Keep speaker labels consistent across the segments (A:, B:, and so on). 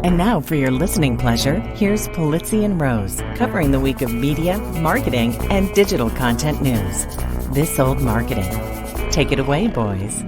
A: And now for your listening pleasure, here's Pulizzi and Rose, covering the week of media, marketing, and digital content news. This Old Marketing. Take it away, boys.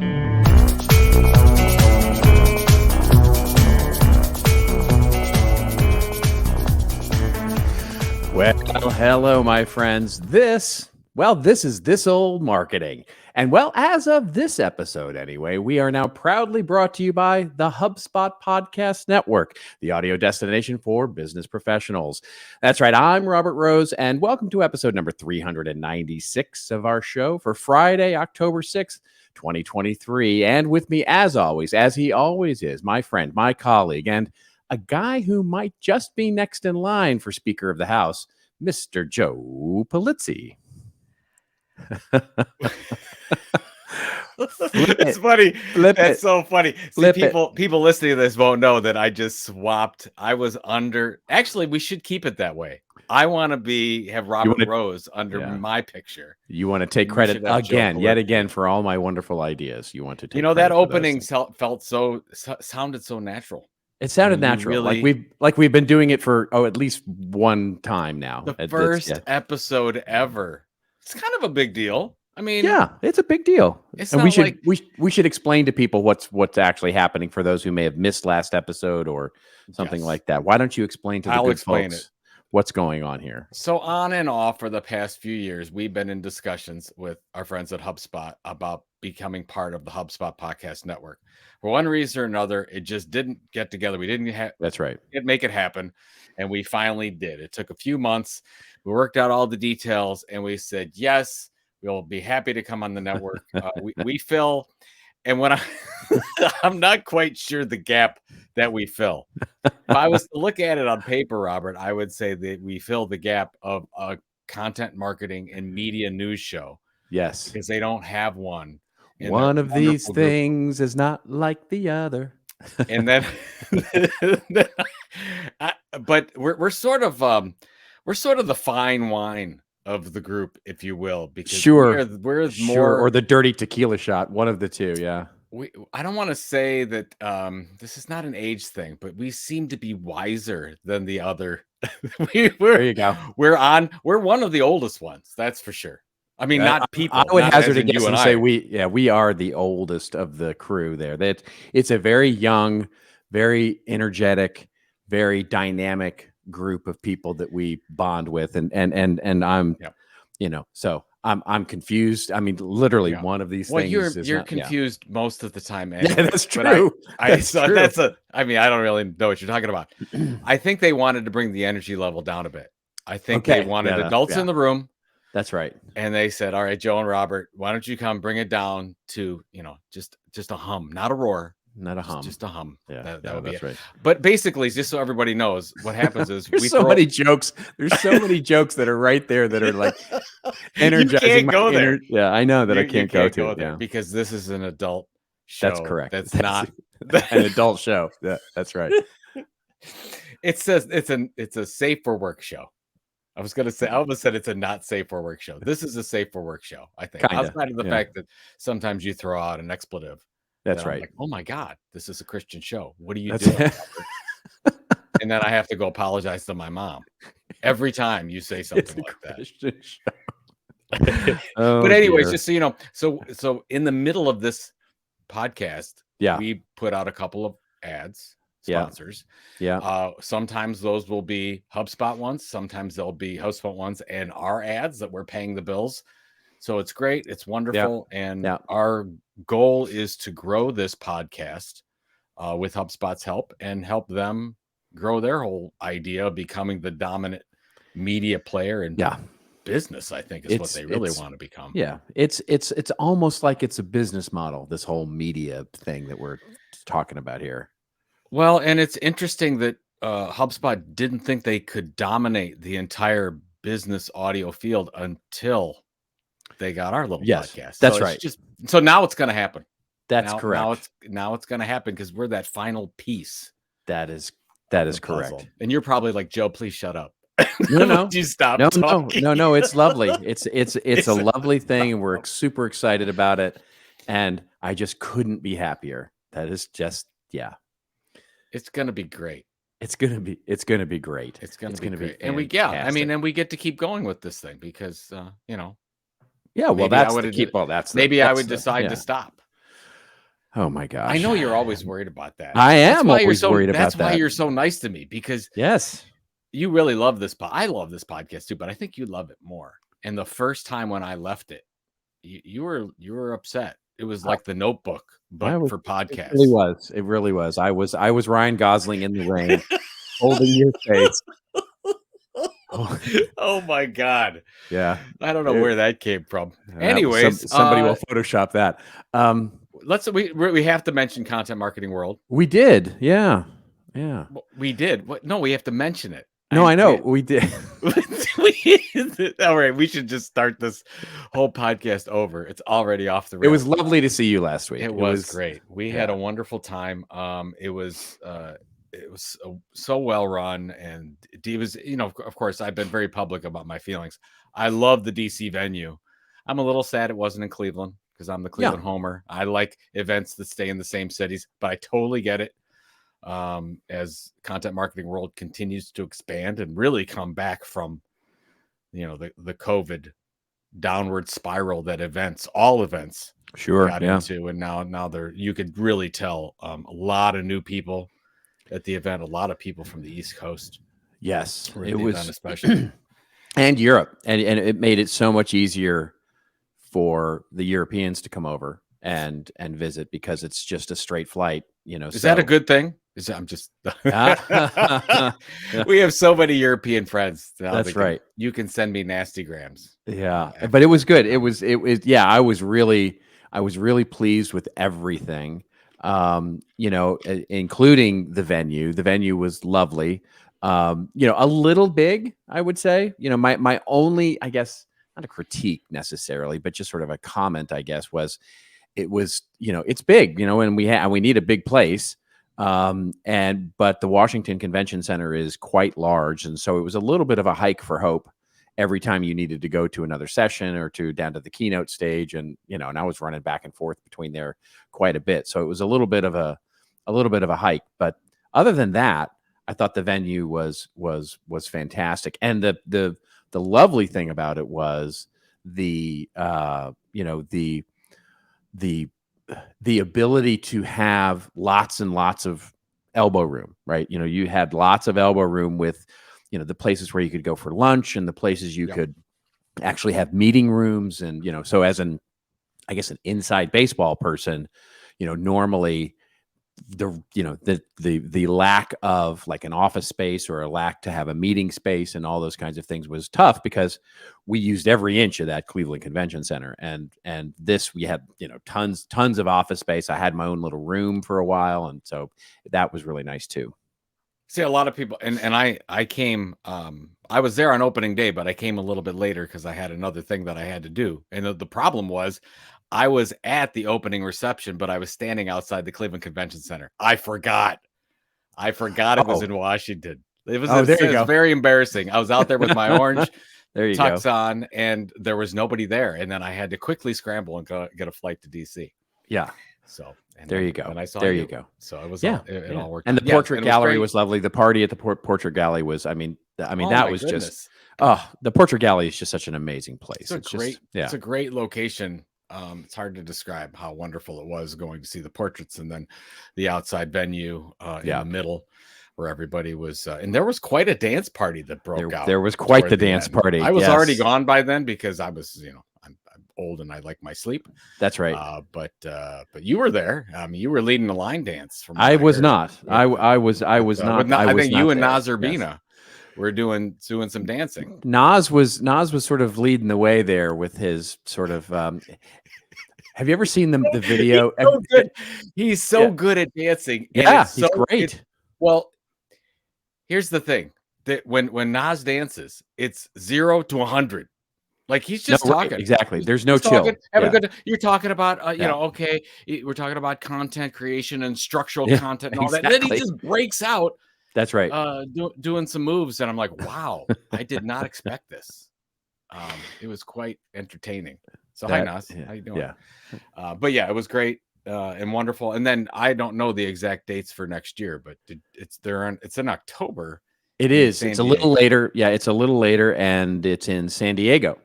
B: Well, hello, my friends. This is This Old Marketing. And well, as of this episode anyway, we are now proudly brought to you by the HubSpot Podcast Network, the audio destination for business professionals. That's right. I'm Robert Rose, and welcome to episode number 396 of our show for Friday, October 6th, 2023. And with me, as always, as he always is, my friend, my colleague, and a guy who might just be next in line for Speaker of the House, Mr. Joe Pulizzi.
C: It's funny. That's so funny. See, people listening to this won't know that I just swapped. I was under. Actually, we should keep it that way. I want to have Robert Rose under my picture.
B: You want to take credit yet again for all my wonderful ideas. You want to take
C: that opening sounded so natural.
B: It sounded natural, like we've been doing it for at least one time now.
C: The first episode ever. It's kind of a big deal. I mean,
B: yeah, it's a big deal.
C: And
B: we should explain to people what's actually happening for those who may have missed last episode or something like that. Why don't you explain to the good folks what's going on here?
C: So on and off for the past few years, we've been in discussions with our friends at HubSpot about becoming part of the HubSpot Podcast Network. For one reason or another, it just didn't get together. We didn't make it happen, and we finally did. It took a few months. We worked out all the details, and we said yes. We'll be happy to come on the network. We fill, and when I'm not quite sure the gap that we fill. If I was to look at it on paper, Robert, I would say that we fill the gap of a content marketing and media news show.
B: Yes,
C: because they don't have one.
B: One of these things is not like the other.
C: And then, but we're sort of the fine wine of the group, if you will, because we're more,
B: or the dirty tequila shot, one of the two. Yeah.
C: I don't want to say that this is not an age thing, but we seem to be wiser than the other.
B: There you go.
C: We're one of the oldest ones, that's for sure. I mean, not people.
B: I would hazard a guess and say we are the oldest of the crew there. That it's a very young, very energetic, very dynamic group of people that we bond with, and I'm, so I'm confused. I mean, literally one of these things.
C: You're confused most of the time.
B: Anyway, yeah, that's true.
C: I don't really know what you're talking about. I think they wanted to bring the energy level down a bit. I think they wanted adults in the room.
B: That's right.
C: And they said, all right, Joe and Robert, why don't you come bring it down to, just a hum, not a roar.
B: Not a hum.
C: Just a hum.
B: Yeah,
C: that would be it.
B: Right.
C: But basically, just so everybody knows, what happens is
B: There's so many jokes that are right there that are like energizing.
C: You can't go there.
B: Yeah, I know that I can't go there
C: because this is an adult show.
B: That's correct.
C: That's not
B: an adult show. Yeah, that's right.
C: It says it's a safe for work show. I almost said it's a not safe for work show. This is a safe for work show, I think. Outside of the fact that sometimes you throw out an expletive.
B: That's right.
C: Like, oh my God, this is a Christian show. What are you doing? And then I have to go apologize to my mom every time you say something like that. But anyways, just so you know, so in the middle of this podcast, we put out a couple of ads. Sponsors.
B: Yeah.
C: Sometimes those will be HubSpot ones. Sometimes they'll be HubSpot ones and our ads that we're paying the bills. So it's great. It's wonderful. And our goal is to grow this podcast with HubSpot's help and help them grow their whole idea of becoming the dominant media player in business, I think is what they really want to become.
B: Yeah. It's almost like it's a business model, this whole media thing that we're talking about here.
C: Well, and it's interesting that HubSpot didn't think they could dominate the entire business audio field until they got our little podcast.
B: That's right.
C: So now it's going to happen.
B: That's correct.
C: Now it's going to happen because we're that final piece.
B: That is correct.
C: Puzzle. And you're probably like, Joe, please shut up.
B: No.
C: You stop.
B: No. It's lovely. It's a lovely thing, and we're super excited about it. And I just couldn't be happier. That is just
C: It's going to be great.
B: It's gonna be great.
C: It's gonna
B: It's
C: be
B: gonna be
C: great. And we get to keep going with this thing because
B: Yeah, well,
C: maybe
B: that's the keep. Well,
C: I would decide to stop.
B: Oh my gosh.
C: I know you're always worried about that.
B: I
C: That's
B: am
C: why
B: always worried
C: that's
B: about
C: why
B: that.
C: you're so nice to me, because
B: Yes.
C: you really love this. I love this podcast too, but I think you love it more. And the first time when I left it, you were upset. It was like The Notebook, but for podcasts.
B: It really was. I was Ryan Gosling in the rain, holding your face.
C: Oh my God.
B: Yeah.
C: I don't know where that came from.
B: That was
C: Anyways,
B: somebody will Photoshop that.
C: we have to mention Content Marketing World.
B: We did. Yeah. Yeah.
C: We did. What? No, we have to mention it.
B: No, I know. We did.
C: All right, we should just start this whole podcast over. It's already off the
B: It
C: rails.
B: was lovely to see you last week.
C: It was great. We had a wonderful time. It was so well run, and it was, of course, I've been very public about my feelings. I love the DC venue. I'm a little sad it wasn't in Cleveland because I'm the Cleveland homer. I like events that stay in the same cities, but I totally get it. As Content Marketing World continues to expand and really come back from the COVID downward spiral that all events got into, and now you could really tell a lot of new people at the event, a lot of people from the East Coast.
B: Yes,
C: it was especially
B: and Europe, and it made it so much easier for the Europeans to come over and visit because it's just a straight flight.
C: Is that a good thing? I'm just we have so many European friends.
B: That's right.
C: You can send me nasty grams.
B: Yeah, but it was good. It was yeah, I was really pleased with everything. Including the venue. The venue was lovely. A little big, I would say. My only, I guess, not a critique necessarily, but just sort of a comment, I guess, was it was, it's big, and we need a big place. But the Washington Convention Center is quite large. And so it was a little bit of a hike for hope every time you needed to go to another session or down to the keynote stage. And, and I was running back and forth between there quite a bit. So it was a little bit of a hike. But other than that, I thought the venue was fantastic. And the lovely thing about it was the ability to have lots and lots of elbow room, right? You had lots of elbow room with, the places where you could go for lunch and the places you could actually have meeting rooms. And, so as an inside baseball person, normally the lack of like an office space or a lack to have a meeting space and all those kinds of things was tough because we used every inch of that Cleveland Convention Center. And this, we had, tons of office space. I had my own little room for a while. And so that was really nice too.
C: See, a lot of people, and I came, I was there on opening day, but I came a little bit later because I had another thing that I had to do. And the problem was I was at the opening reception, but I was standing outside the Cleveland Convention Center. I forgot it was in Washington. It was very embarrassing. I was out there with my orange tux on, and there was nobody there. And then I had to quickly scramble and get a flight to DC.
B: Yeah.
C: So
B: there you go.
C: And I saw
B: you go.
C: So it was it all worked.
B: And the portrait gallery was lovely. The party at the portrait gallery was, that was just, the portrait gallery is just such an amazing place.
C: It's a great location. It's hard to describe how wonderful it was going to see the portraits, and then the outside venue in the middle where everybody was, and there was quite a dance party that broke out.
B: There was quite the dance party.
C: I was already gone by then because I was, I'm old and I like my sleep.
B: That's right.
C: But you were there. You were leading the line dance.
B: I was not. I was not.
C: I think you and Naz Urbina were doing some dancing.
B: Nas was sort of leading the way there with his sort of. Have you ever seen the video?
C: He's so good. He's so good at dancing.
B: Yeah, he's great.
C: Well, here's the thing: that when Nas dances, it's 0 to 100. Like he's just talking.
B: Right, exactly. There's no chill.
C: You're talking about, okay, we're talking about content creation and structural content and all that. And then he just breaks out.
B: That's right.
C: Doing some moves, and I'm like, wow, I did not expect this. It was quite entertaining. So hi, Nas. How you doing?
B: Yeah.
C: But yeah, it was great. and wonderful. And then I don't know the exact dates for next year, but it's in October.
B: It
C: in
B: is.
C: San
B: It's a little
C: Diego.
B: later. Yeah, it's a little later, and it's in San Diego.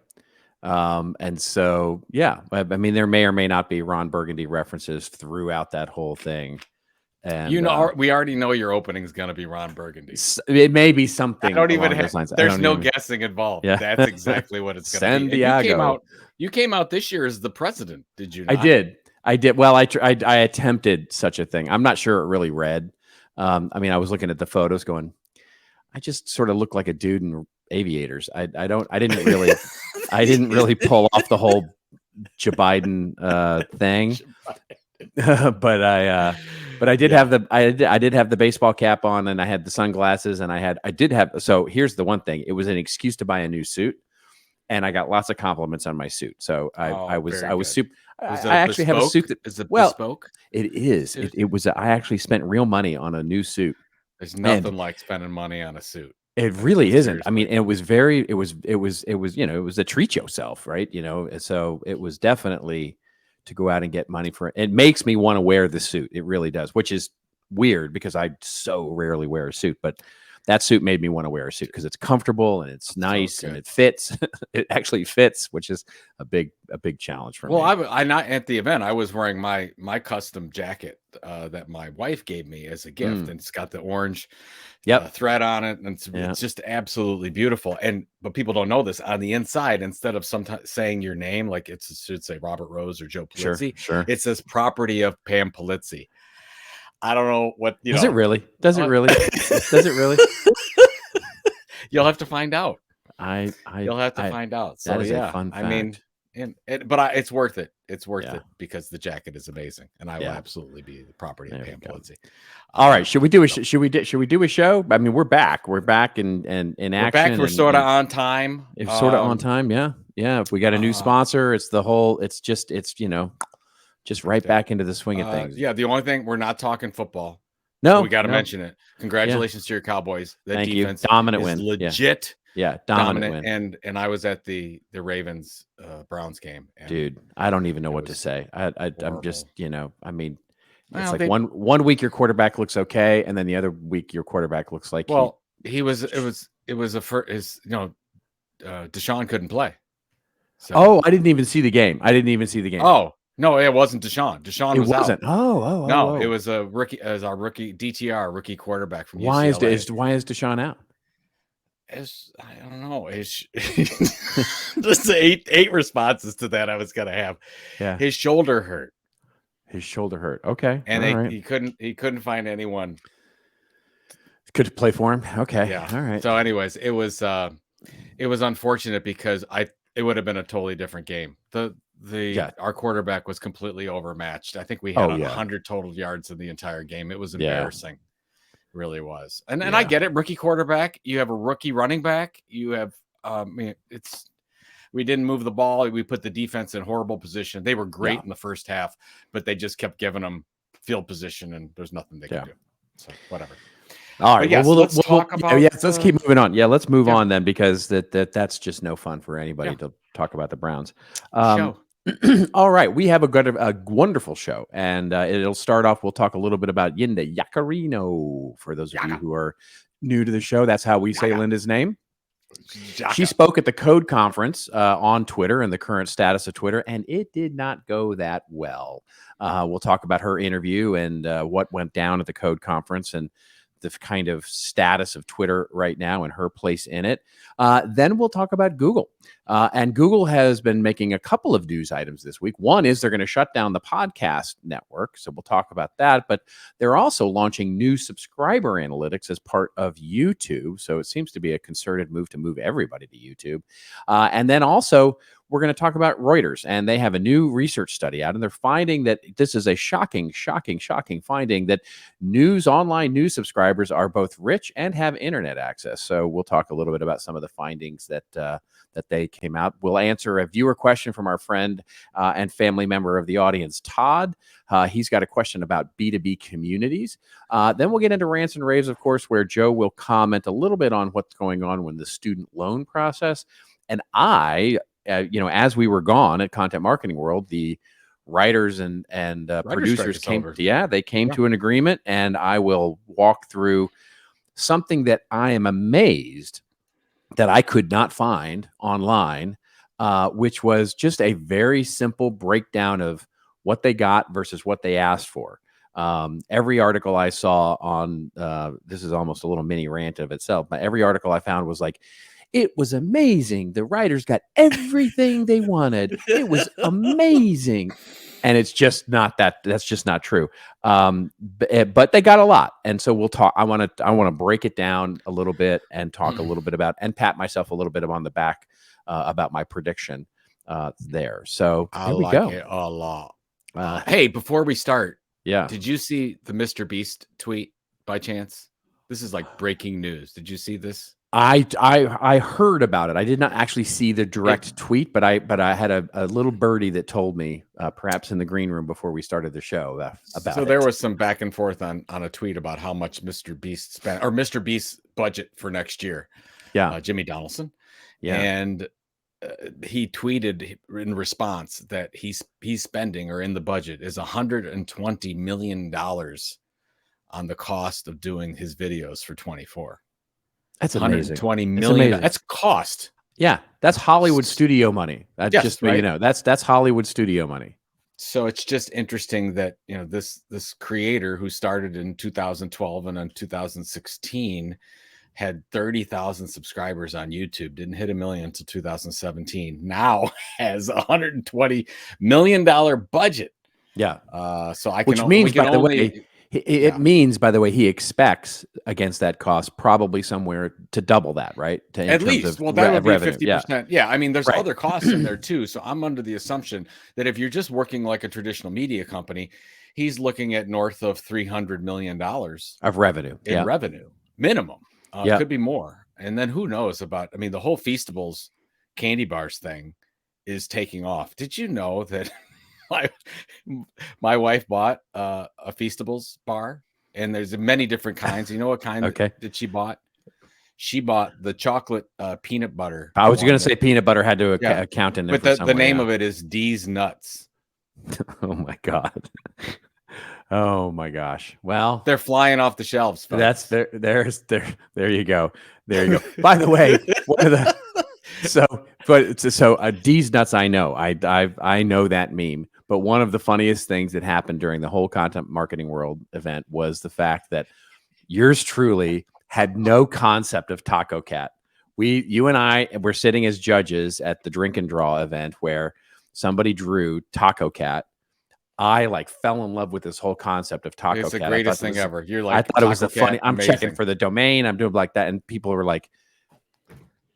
B: And so, yeah, I mean, there may or may not be Ron Burgundy references throughout that whole thing. And
C: We already know your opening is going to be Ron Burgundy.
B: it may be
C: I
B: something
C: don't even
B: along those lines.
C: there's no guessing involved.
B: Yeah.
C: That's exactly what it's going to
B: San
C: be. And
B: Diego.
C: you came out this year as the president, did you not?
B: I did. Well, I attempted such a thing. I'm not sure it really read. I mean, I was looking at the photos going, I just sort of look like a dude in aviators. I didn't really pull off the whole Joe Biden thing. but I did have the baseball cap on, and I had the sunglasses, and so here's the one thing. It was an excuse to buy a new suit, and I got lots of compliments on my suit. So I was super. I actually have a suit that
C: is it
B: bespoke.
C: bespoke?
B: It is. It was. I actually spent real money on a new suit.
C: There's nothing like spending money on a suit.
B: It really isn't. I mean,
C: Seriously.
B: it was a treat yourself, right? So it was definitely to go out and get money for it. It makes me want to wear the suit. It really does, which is weird because I so rarely wear a suit, but that suit made me want to wear a suit because it's comfortable and it's nice and it fits. It actually fits, which is a big challenge for me.
C: Well, I not at the event. I was wearing my custom jacket that my wife gave me as a gift, and it's got the orange thread on it, and it's just absolutely beautiful. But people don't know this. On the inside, instead of sometimes saying your name, like it should say Robert Rose or Joe Pulizzi,
B: sure.
C: It says property of Pam Pulizzi. I don't know what
B: Does it really? Does it really? Does it really?
C: You'll have to find out.
B: You'll
C: have to find out. So
B: that is a fun fact.
C: I mean, but it's worth it. It's worth it because the jacket is amazing, and I will absolutely be the property of Pam Pulizzi.
B: All right, should we do a show? I mean, we're back. We're back in action.
C: We're back. We're sort of on time.
B: It's sort of on time. Yeah. If we got a new sponsor, it's just right back into the swing of things.
C: Yeah, the only thing, we're not talking football.
B: No,
C: we got to mention it. Congratulations to your Cowboys.
B: Thank
C: defense
B: you. Dominant
C: is
B: win.
C: Legit.
B: Yeah, dominant win.
C: And I was at the Ravens Browns game.
B: Dude, I don't even know what to say. I'm just, I mean, it's like one week your quarterback looks okay, and then the other week your quarterback looks like
C: Deshaun couldn't play.
B: So. I didn't even see the game.
C: Oh, no, it wasn't Deshaun. Deshaun wasn't.
B: Out.
C: No, it was a rookie, as our rookie DTR, rookie quarterback from
B: UCLA.
C: Why
B: is Deshaun out?
C: I don't know. Just eight responses to that I was gonna have.
B: Yeah,
C: his shoulder hurt.
B: Okay,
C: and he couldn't find anyone could
B: play for him. Okay,
C: yeah.
B: All right.
C: So, anyways, it was unfortunate because it would have been a totally different game. Our quarterback was completely overmatched. I think we had 100 total yards in the entire game. It was embarrassing. It really was. And I get it. Rookie quarterback. You have a rookie running back. You have we didn't move the ball. We put the defense in horrible position. They were great in the first half, but they just kept giving them field position, and there's nothing they could do. So whatever.
B: All right.
C: Yes, let's talk about.
B: Let's keep moving on. Yeah, let's move on then, because that's just no fun for anybody to talk about the Browns. All right, we have a wonderful show, and it'll start off. We'll talk a little bit about Linda Yaccarino. For those of you who are new to the show, that's how we say Linda's name. She spoke at the Code Conference on Twitter and the current status of Twitter, and it did not go that well. We'll talk about her interview and what went down at the Code Conference and the kind of status of Twitter right now and her place in it. Then we'll talk about Google. And Google has been making a couple of news items this week. One is they're going to shut down the podcast network. So we'll talk about that. But they're also launching new subscriber analytics as part of YouTube. So it seems to be a concerted move to move everybody to YouTube. And then also, we're going to talk about Reuters, and they have a new research study out, and they're finding that this is a shocking finding that online news subscribers are both rich and have internet access. So we'll talk a little bit about some of the findings that they came out. We'll answer a viewer question from our friend and family member of the audience, Todd. He's got a question about B2B communities. Then we'll get into Rants and Raves, of course, where Joe will comment a little bit on what's going on with the student loan process. And as we were gone at Content Marketing World, the writers and
C: Writer's strike
B: producers
C: is
B: came.
C: over.
B: Yeah, they came to an agreement, and I will walk through something that I am amazed that I could not find online, which was just a very simple breakdown of what they got versus what they asked for. Every article I saw on this is almost a little mini rant of itself, but every article I found was like, it was amazing. The writers got everything they wanted. It was amazing. And it's just not that. That's just not true. But they got a lot, and so we'll talk. I want to break it down a little bit and talk a little bit about and pat myself a little bit on the back about my prediction there. So
C: I
B: here we
C: like
B: go.
C: it a lot. Hey, before we start,
B: Yeah,
C: did you see the Mr. Beast tweet by chance? This is like breaking news. Did you see this?
B: I heard about it. I did not actually see the direct tweet, but I had a little birdie that told me, perhaps in the green room before we started the show, about
C: So
B: it.
C: there was some back and forth on a tweet about how much Mr. Beast spent, or Mr. Beast's budget for next year.
B: Yeah,
C: Jimmy Donaldson.
B: yeah.
C: And he tweeted in response that he's spending, or in the budget is $120 million on the cost of doing his videos for 24.
B: That's amazing.
C: $120 million. That's cost.
B: Yeah, that's Hollywood studio money. That's just so
C: right?
B: you know. That's Hollywood studio money.
C: So it's just interesting that, you know, this creator who started in 2012 and in 2016 had 30,000 subscribers on YouTube, didn't hit 1 million until 2017. Now has $120 million budget.
B: Yeah.
C: So I can,
B: which means, by the way, it means, by the way, he expects against that cost probably somewhere to double that, right?
C: At least, well, that would be
B: revenue.
C: 50%. Yeah, I mean, there's other costs in there too. So I'm under the assumption that if you're just working like a traditional media company, he's looking at north of $300 million
B: of revenue
C: in revenue minimum. Could be more. And then who knows about? I mean, the whole Feastables candy bars thing is taking off. Did you know that? My wife bought a Feastables bar, and there's many different kinds. You know what kind that she bought? She bought the chocolate peanut butter.
B: I was going to say peanut butter had to account in there,
C: but the name of it is D's Nuts.
B: Oh my god! Oh my gosh! Well,
C: they're flying off the shelves. Folks.
B: That's there. There you go. There you go. By the way, one of the D's Nuts. I know. I know that meme. But one of the funniest things that happened during the whole Content Marketing World event was the fact that yours truly had no concept of Taco Cat. You and I were sitting as judges at the Drink and Draw event where somebody drew Taco Cat. I fell in love with this whole concept of Taco Cat.
C: It's the greatest thing ever. You're like,
B: I thought it was the funny. I'm checking for the domain. I'm doing like that, and people were like,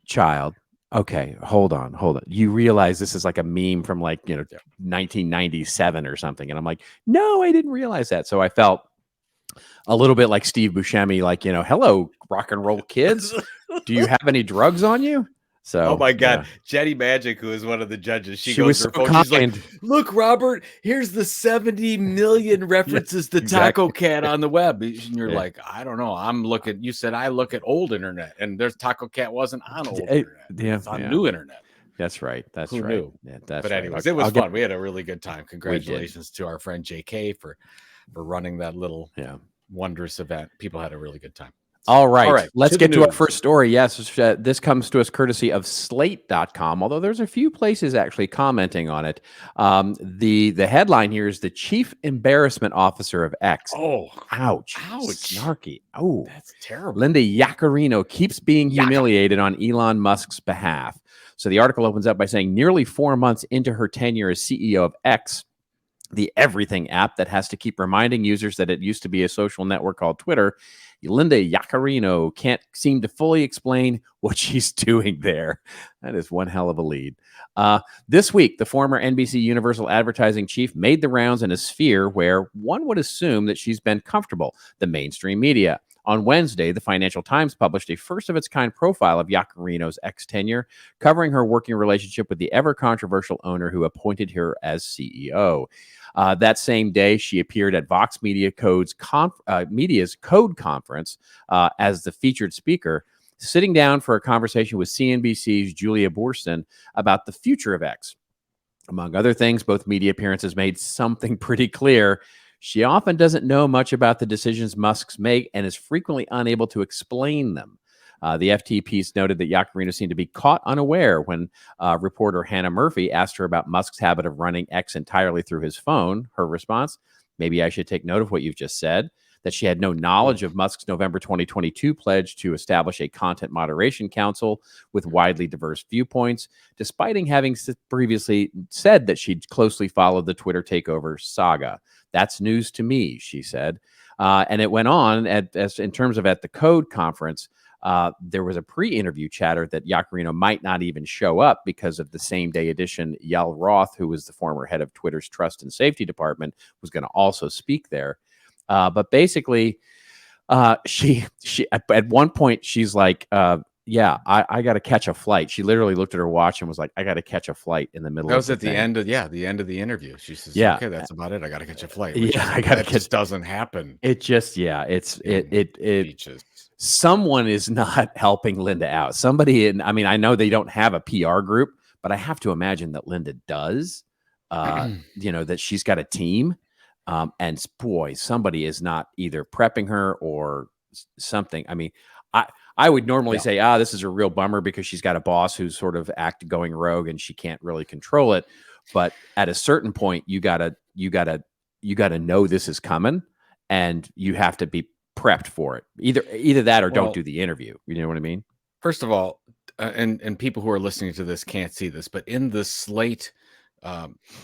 B: "Child, okay, hold on. You realize this is like a meme from 1997 or something?" And I'm like, "No, I didn't realize that." So I felt a little bit like Steve Buscemi, "Hello, rock and roll kids. Do you have any drugs on you?" So,
C: oh my God, Jenny Magic, who is one of the judges, she goes
B: was
C: to her
B: so
C: phone. She's like, "Look, Robert, here's the 70 million references to Taco Cat on the web." And you're like, "I don't know. I'm looking." You said I look at old internet, and there's Taco Cat wasn't on old internet. It's on new internet.
B: That's right. That's
C: Who
B: right.
C: knew?
B: Yeah, that's
C: but anyways,
B: right.
C: it was fun. We had a really good time. Congratulations to our friend JK for running that little wondrous event. People had a really good time.
B: All right. Let's get to our first story. Yes, this comes to us courtesy of slate.com, although there's a few places actually commenting on it. The headline here is the chief embarrassment officer of X.
C: Oh,
B: ouch. Snarky. Oh,
C: that's terrible.
B: Linda Yaccarino keeps being humiliated on Elon Musk's behalf. So the article opens up by saying nearly 4 months into her tenure as CEO of X, the everything app that has to keep reminding users that it used to be a social network called Twitter, Linda Yaccarino can't seem to fully explain what she's doing there. That is one hell of a lead. This week, the former NBC Universal advertising chief made the rounds in a sphere where one would assume that she's been comfortable, the mainstream media. On Wednesday, the Financial Times published a first-of-its-kind profile of Yaccarino's X tenure, covering her working relationship with the ever-controversial owner who appointed her as CEO. That same day, she appeared at Vox Media's Code Conference as the featured speaker, sitting down for a conversation with CNBC's Julia Boorstin about the future of X. Among other things, both media appearances made something pretty clear. She often doesn't know much about the decisions Musk's make and is frequently unable to explain them. The FT piece noted that Yaccarino seemed to be caught unaware when reporter Hannah Murphy asked her about Musk's habit of running X entirely through his phone. Her response, maybe I should take note of what you've just said, that she had no knowledge of Musk's November 2022 pledge to establish a content moderation council with widely diverse viewpoints, despite having previously said that she'd closely followed the Twitter takeover saga. That's news to me, she said. And it went on as in terms of at the Code conference. There was a pre-interview chatter that Yaccarino might not even show up because of the same day edition. Yael Roth, who was the former head of Twitter's trust and safety department, was going to also speak there. But basically, she at one point she's like, "Yeah, I got to catch a flight." She literally looked at her watch and was like, "I got to catch a flight in the middle."
C: That was
B: of the
C: at the
B: thing.
C: end of the end of the interview. She says,
B: Yeah.
C: "Okay, that's about it. I got to catch a flight."
B: Yeah, that
C: just doesn't happen.
B: It just it
C: Beaches.
B: someone is not helping Linda out. Somebody I know they don't have a PR group, but I have to imagine that Linda does. That she's got a team. And boy, somebody is not either prepping her or something. I mean, I would normally say, this is a real bummer because she's got a boss who's sort of going rogue and she can't really control it. But at a certain point, you gotta know this is coming, and you have to be prepped for it. Either that or don't do the interview. You know what I mean?
C: First of all, and people who are listening to this can't see this, but in the Slate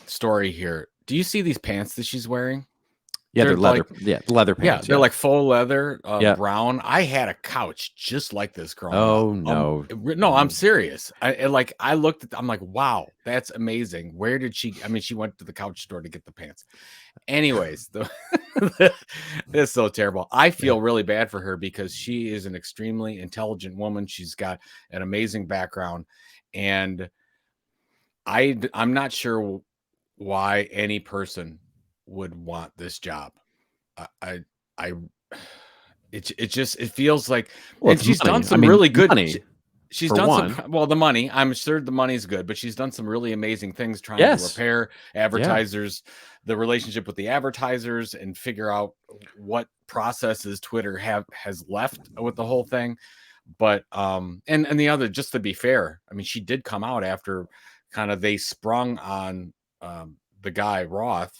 C: story here, do you see these pants that she's wearing?
B: Yeah, they're leather. Leather pants.
C: Yeah, they're like faux leather,
B: Yeah.
C: brown. I had a couch just like this growing up.
B: Oh no,
C: no, I'm serious. I looked at. I'm like, wow, that's amazing. Where did she? I mean, she went to the couch store to get the pants. Anyways, it's so terrible. I feel really bad for her because she is an extremely intelligent woman. She's got an amazing background, and I'm not sure why any person would want this job. It feels like, and she's done some really good
B: money.
C: She's done some, the money, I'm sure the money's good, but she's done some really amazing things trying to repair advertisers, the relationship with the advertisers, and figure out what processes Twitter has left with the whole thing. But and the other, just to be fair, I mean, she did come out after kind of they sprung on the guy Roth,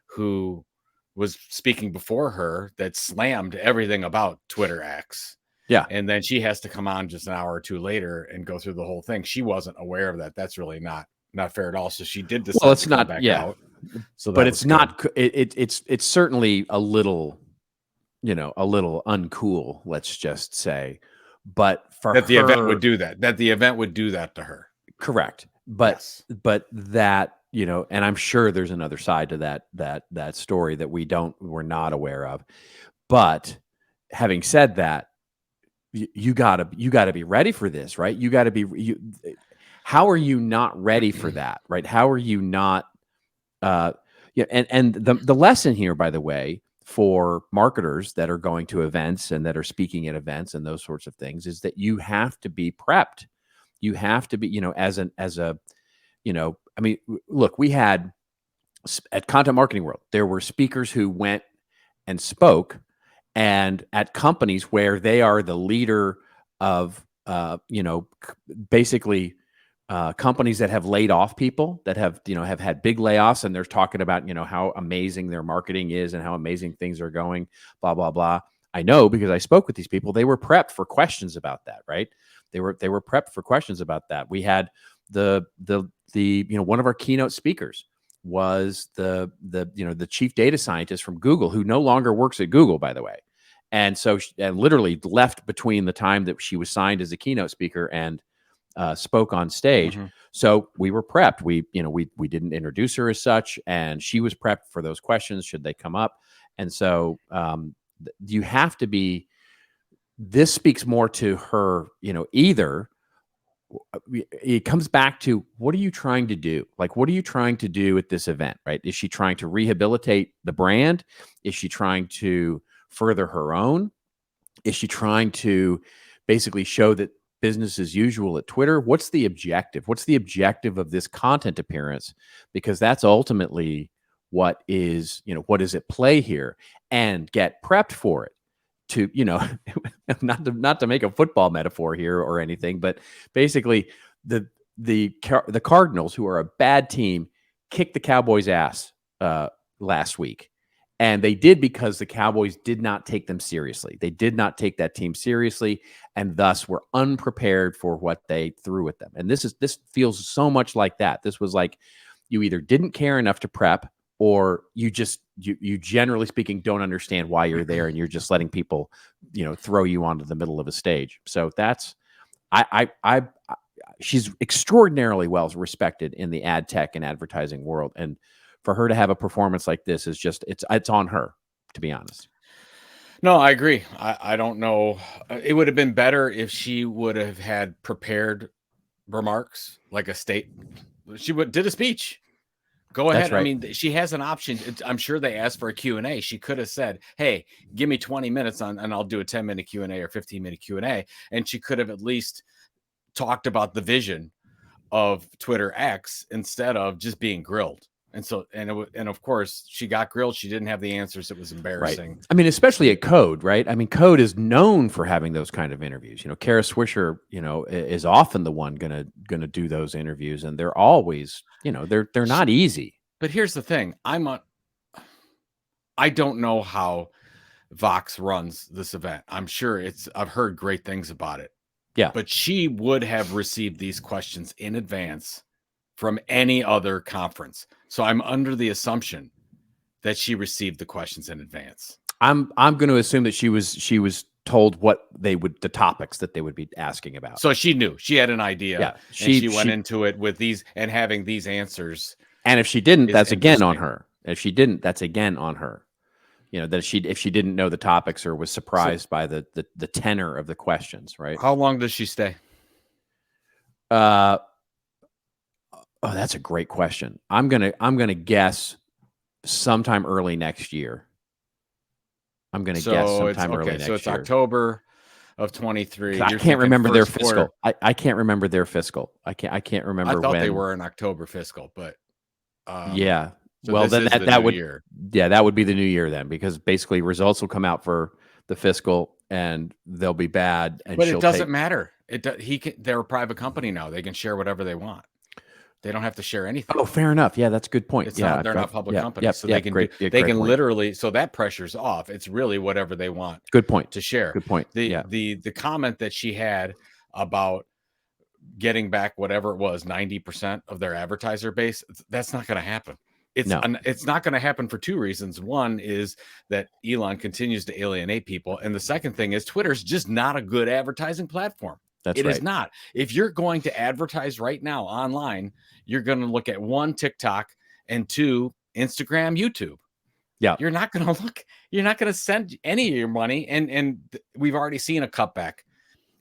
C: who was speaking before her, that slammed everything about Twitter X.
B: Yeah.
C: And then she has to come on just an hour or two later and go through the whole thing. She wasn't aware of that. That's really not fair at all. So she did decide to come back out. So,
B: but it's not. It's certainly a little, a little uncool. Let's just say, but for
C: that the event would do that. That the event would do that to her.
B: Correct. But that, and I'm sure there's another side to that story that we're not aware of. But having said that, you gotta be ready for this, right? You gotta be. How are you not ready for that, right? How are you not? And the lesson here, by the way, for marketers that are going to events and that are speaking at events and those sorts of things, is that you have to be prepped. You have to be, I mean, look, we had at Content Marketing World, there were speakers who went and spoke, and at companies where they are the leader of, basically companies that have laid off people, that have had big layoffs, and they're talking about, how amazing their marketing is and how amazing things are going, blah, blah, blah. I know because I spoke with these people. They were prepped for questions about that, right? They were prepped for questions about that. We had the one of our keynote speakers was the chief data scientist from Google, who no longer works at Google, by the way. And so she literally left between the time that she was signed as a keynote speaker and spoke on stage. Mm-hmm. So we were prepped. We didn't introduce her as such, and she was prepped for those questions should they come up. And so you have to be. This speaks more to her, either it comes back to, what are you trying to do? Like, what are you trying to do at this event, right? Is she trying to rehabilitate the brand? Is she trying to further her own? Is she trying to basically show that business as usual at Twitter? What's the objective? What's the objective of this content appearance? Because that's ultimately what is at play here, and get prepped for it. To, not to make a football metaphor here or anything, but basically the Cardinals, who are a bad team, kicked the Cowboys' ass last week. And they did because the Cowboys did not take them seriously. They did not take that team seriously, and thus were unprepared for what they threw at them. And this feels so much like that. This was like, you either didn't care enough to prep, or you generally speaking don't understand why you're there, and you're just letting people, throw you onto the middle of a stage. So that's, she's extraordinarily well respected in the ad tech and advertising world, and for her to have a performance like this is just, it's on her, to be honest.
C: No, I agree. I don't know. It would have been better if she would have had prepared remarks, like a she did a speech. Go ahead. Right. I mean, she has an option. I'm sure they asked for a Q&A. She could have said, hey, give me 20 minutes and I'll do a 10-minute Q&A or 15-minute Q&A. And she could have at least talked about the vision of Twitter X instead of just being grilled. And so, and of course, she got grilled. She didn't have the answers. It was embarrassing.
B: Right. I mean, especially at Code, right? I mean, Code is known for having those kind of interviews. Kara Swisher, is often the one gonna do those interviews, and they're always, they're not easy.
C: But here's the thing: I don't know how Vox runs this event. I'm sure I've heard great things about it.
B: Yeah,
C: but she would have received these questions in advance from any other conference. So I'm under the assumption that she received the questions in advance.
B: I'm going to assume that she was told what the topics that they would be asking about.
C: So she knew, she had an idea. Yeah, she went into it with these and having these answers.
B: And if she didn't, that's again on her. If she didn't, that's again on her. That if she didn't know the topics or was surprised by the tenor of the questions, right?
C: How long does she stay?
B: Oh, that's a great question. I'm gonna guess sometime early next year. I'm gonna guess sometime early next year.
C: So it's October of 23.
B: I can't remember their fiscal. I can't remember their fiscal. I can't remember.
C: I thought they were an October fiscal, but
B: yeah.
C: So
B: well, then that would
C: year.
B: Yeah, that would be the new year then, because basically results will come out for the fiscal and they'll be bad. And
C: but it doesn't matter. They're a private company now. They can share whatever they want. They don't have to share anything.
B: Oh, fair enough. Yeah, that's a good point.
C: They're not public companies, so they can literally. So that pressure's off. It's really whatever they want.
B: Good point
C: to share.
B: Good point.
C: The comment that she had about getting back whatever it was, 90% of their advertiser base, that's not going to happen. It's not going to happen for two reasons. One is that Elon continues to alienate people, and the second thing is Twitter's just not a good advertising platform. It is not. If you're going to advertise right now online, you're going to look at 1, TikTok, and 2, Instagram, YouTube.
B: Yeah.
C: You're not going to send any of your money. And we've already seen a cutback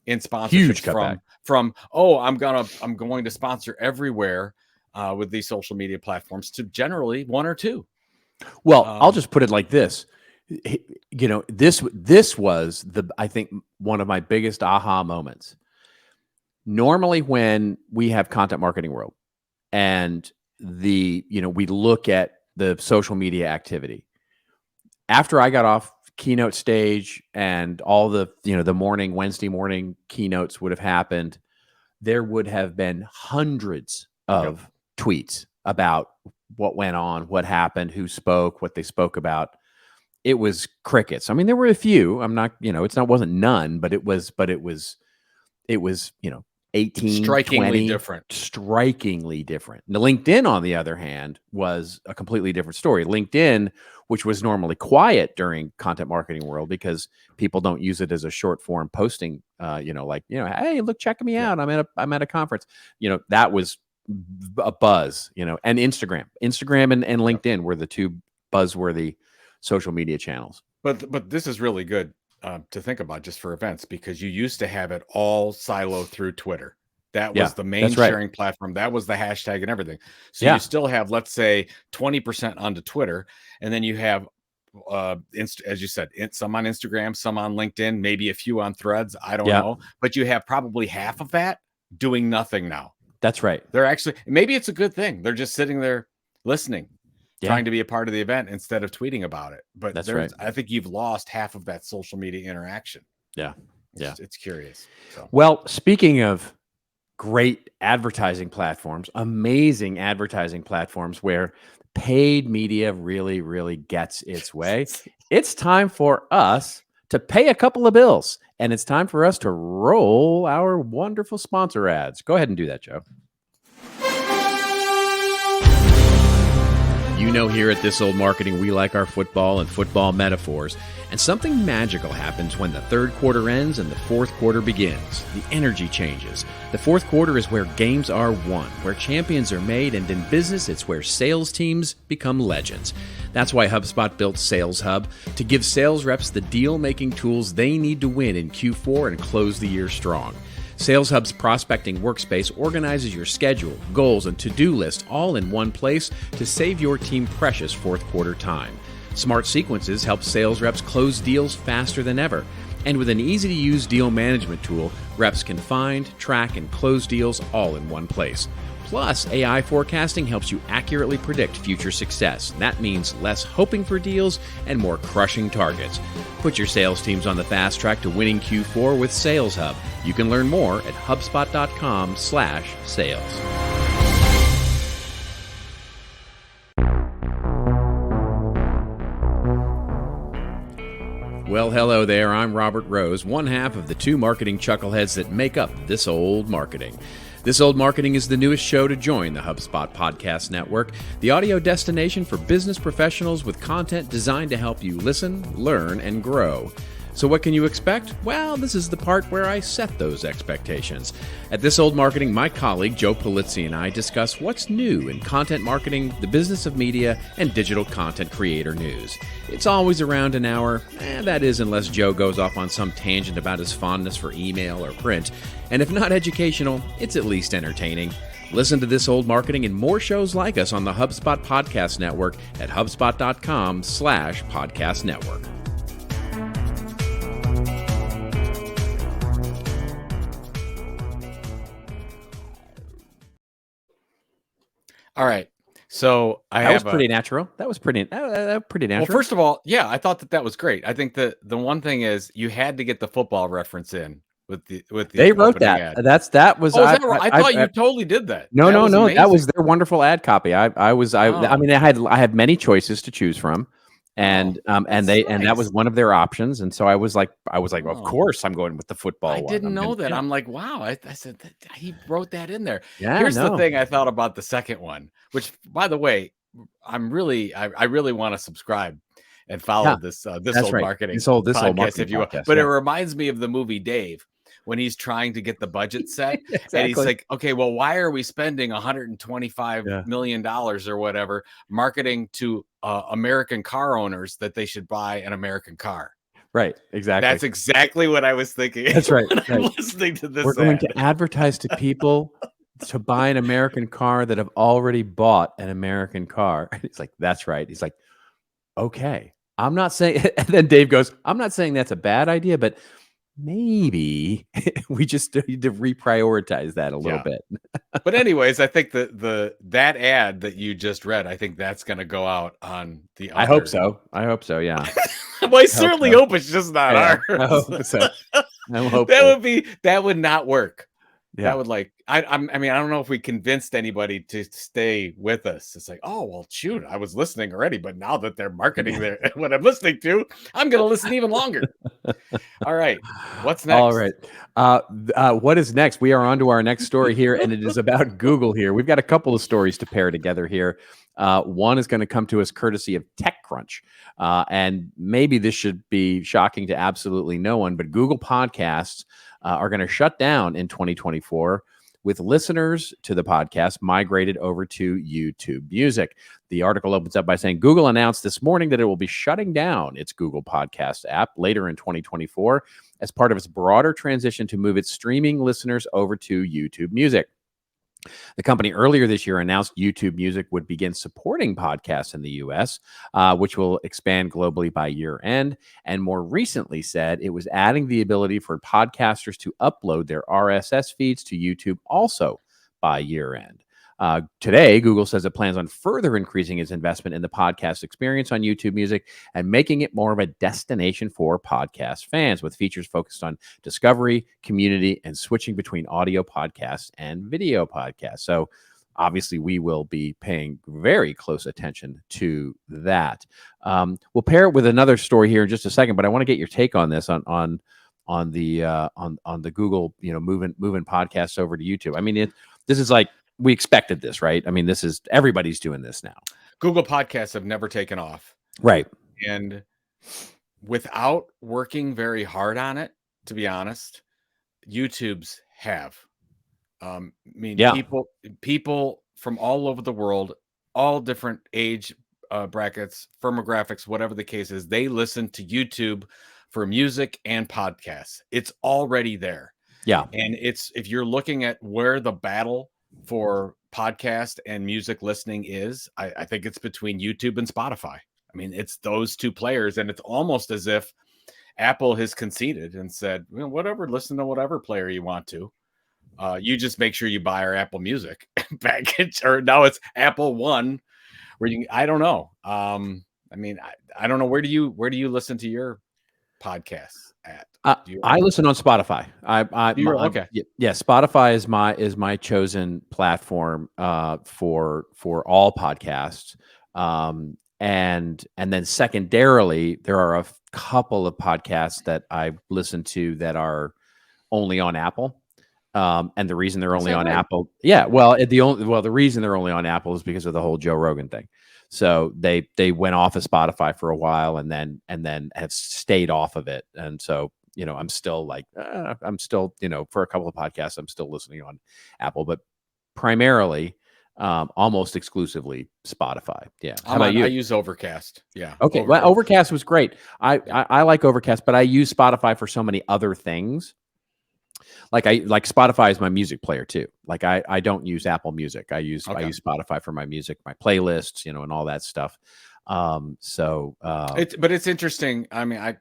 C: in sponsorships.
B: Huge cutback.
C: from I'm going to sponsor everywhere with these social media platforms to generally 1 or 2.
B: Well, I'll just put it like this. This was I think one of my biggest aha moments. Normally when we have Content Marketing World and we look at the social media activity, after I got off keynote stage and all the Wednesday morning keynotes would have happened, there would have been hundreds of tweets about what went on, what happened, who spoke, what they spoke about. It was crickets. I mean, there were a few. I'm not, wasn't none, but it was 18,
C: strikingly
B: 20,
C: different.
B: Strikingly different. Now, LinkedIn, on the other hand, was a completely different story. LinkedIn, which was normally quiet during Content Marketing World because people don't use it as a short form posting, hey, look, check me out. I'm at a conference. That was a buzz, and Instagram and LinkedIn were the two buzzworthy social media channels.
C: But this is really good to think about just for events, because you used to have it all siloed through Twitter. That was the main sharing platform. That was the hashtag and everything. So you still have, let's say, 20% onto Twitter, and then you have as you said, some on Instagram, some on LinkedIn, maybe a few on Threads. I don't
B: Yeah.
C: know, but you have probably half of that doing nothing now.
B: That's right.
C: They're actually, maybe it's a good thing. They're just sitting there listening,
B: Yeah.
C: trying to be a part of the event instead of tweeting about it. But
B: That's right.
C: I think you've lost half of that social media interaction.
B: Yeah.
C: It's curious. So.
B: Well, speaking of great advertising platforms, amazing advertising platforms where paid media really, really gets its way, it's time for us to pay a couple of bills. And it's time for us to roll our wonderful sponsor ads. Go ahead and do that, Joe. You know, here at This Old Marketing, we like our football and football metaphors. And something magical happens when the third quarter ends and the fourth quarter begins. The energy changes. The fourth quarter is where games are won, where champions are made, and in business, it's where sales teams become legends. That's why HubSpot built Sales Hub, to give sales reps the deal-making tools they need to win in Q4 and close the year strong. Sales Hub's prospecting workspace organizes your schedule, goals, and to-do list all in one place to save your team precious fourth quarter time. Smart Sequences help sales reps close deals faster than ever. And with an easy-to-use deal management tool, reps can find, track, and close deals all in one place. Plus, AI forecasting helps you accurately predict future success. That means less hoping for deals and more crushing targets. Put your sales teams on the fast track to winning Q4 with Sales Hub. You can learn more at HubSpot.com/sales. Well, hello there. I'm Robert Rose, one half of the two marketing chuckleheads that make up This Old Marketing. This Old Marketing is the newest show to join the HubSpot Podcast Network, the audio destination for business professionals with content designed to help you listen, learn, and grow. So what can you expect? Well, this is the part where I set those expectations. At This Old Marketing, my colleague Joe Pulizzi and I discuss what's new in content marketing, the business of media, and digital content creator news. It's always around an hour, that is unless Joe goes off on some tangent about his fondness for email or print. And if not educational, it's at least entertaining. Listen to This Old Marketing and more shows like us on the HubSpot Podcast Network at HubSpot.com/podcast network.
C: All right. So
B: that was pretty natural. That was pretty natural.
C: Well, first of all, yeah, I thought that was great. I think that the one thing is you had to get the football reference in with the. They
B: wrote that.
C: Ad.
B: That was.
C: Oh, I thought you totally did that.
B: No. That was their wonderful ad copy. I mean, I had many choices to choose from, and that was one of their options. And so I was like, of course I'm going with the football.
C: I didn't know that. I'm like, wow. I said that he wrote that in there.
B: Yeah.
C: Here's the thing I thought about the second one, which, by the way, I really want to subscribe and follow this old marketing.
B: This old marketing
C: if you will. But it reminds me of the movie Dave, when he's trying to get the budget set. Exactly. And he's like, okay, well, why are we spending $125 million or whatever marketing to American car owners that they should buy an American car?
B: Right. Exactly.
C: That's exactly what I was thinking.
B: That's right.
C: I'm listening to this.
B: We're going to advertise to people to buy an American car that have already bought an American car. And he's like, that's right. He's like, okay, I'm not saying, and then Dave goes, I'm not saying that's a bad idea, but maybe we just need to reprioritize that a little bit.
C: But anyways, I think that ad that you just read, I think that's going to go out on the other.
B: I hope so. Yeah.
C: Well, I certainly hope it's just not ours.
B: I hope so.
C: That would not work.
B: Yeah.
C: That would I mean, I don't know if we convinced anybody to stay with us. It's like, oh, well, shoot, I was listening already, but now that they're marketing what I'm listening to, I'm going to listen even longer. All right. What's next?
B: All right. What is next? We are on to our next story here, and it is about Google here. We've got a couple of stories to pair together here. One is going to come to us courtesy of TechCrunch. And maybe this should be shocking to absolutely no one, but Google Podcasts are going to shut down in 2024 with listeners to the podcast migrated over to YouTube Music. The article opens up by saying Google announced this morning that it will be shutting down its Google Podcast app later in 2024 as part of its broader transition to move its streaming listeners over to YouTube Music. The company earlier this year announced YouTube Music would begin supporting podcasts in the US, which will expand globally by year end. And more recently said it was adding the ability for podcasters to upload their RSS feeds to YouTube also by year end. Today, Google says it plans on further increasing its investment in the podcast experience on YouTube Music and making it more of a destination for podcast fans with features focused on discovery, community, and switching between audio podcasts and video podcasts. So obviously we will be paying very close attention to that. We'll pair it with another story here in just a second, but I want to get your take on this on the Google, moving podcasts over to YouTube. I mean, this is like, we expected this, right? I mean, everybody's doing this now.
C: Google Podcasts have never taken off.
B: Right.
C: And without working very hard on it, to be honest, YouTube's have. People from all over the world, all different age brackets, firmographics, whatever the case is, they listen to YouTube for music and podcasts. It's already there.
B: Yeah.
C: And if you're looking at where the battle for podcast and music listening is, I think it's between YouTube and Spotify. I mean, it's those two players, and it's almost as if Apple has conceded and said, well, whatever, listen to whatever player you want to. You just make sure you buy our Apple Music package, or now it's Apple One, where I don't know. I mean, I don't know. Where do you listen to your podcasts at?
B: I listen on Spotify.
C: Okay.
B: Yeah, Spotify is my chosen platform for all podcasts. And then secondarily, there are a couple of podcasts that I listen to that are only on Apple. And the reason they're only on Apple, the reason they're only on Apple is because of the whole Joe Rogan thing. So they went off of Spotify for a while and then have stayed off of it. And so, I'm still for a couple of podcasts, I'm still listening on Apple, but primarily, almost exclusively Spotify. Yeah.
C: How about you? I use Overcast. Yeah.
B: Okay. Overcast. Well, Overcast was great. I like Overcast, but I use Spotify for so many other things. Like Spotify is my music player too. Like I don't use Apple Music. I use Spotify for my music, my playlists, and all that stuff. But
C: it's interesting. I mean,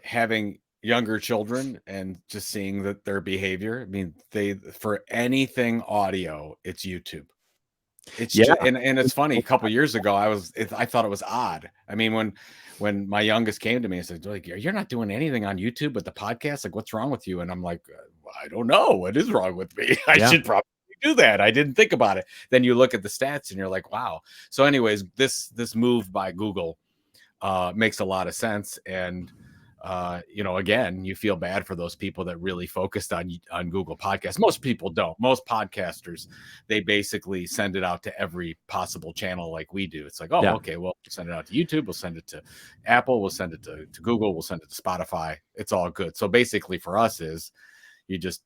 C: having younger children and just seeing that their behavior. I mean, for anything audio, it's YouTube. It's and it's funny. A couple of years ago, I thought it was odd. I mean, when my youngest came to me and said, like, you're not doing anything on YouTube but the podcast, like, what's wrong with you? And I'm like, I don't know what is wrong with me. I should probably do that. I didn't think about it. Then you look at the stats and you're like, wow. So anyways, this move by Google makes a lot of sense. And again, you feel bad for those people that really focused on Google Podcasts. Most people don't. Most podcasters, they basically send it out to every possible channel like we do. It's like, okay, well, we'll send it out to YouTube. We'll send it to Apple. We'll send it to Google. We'll send it to Spotify. It's all good. So basically for us is you just,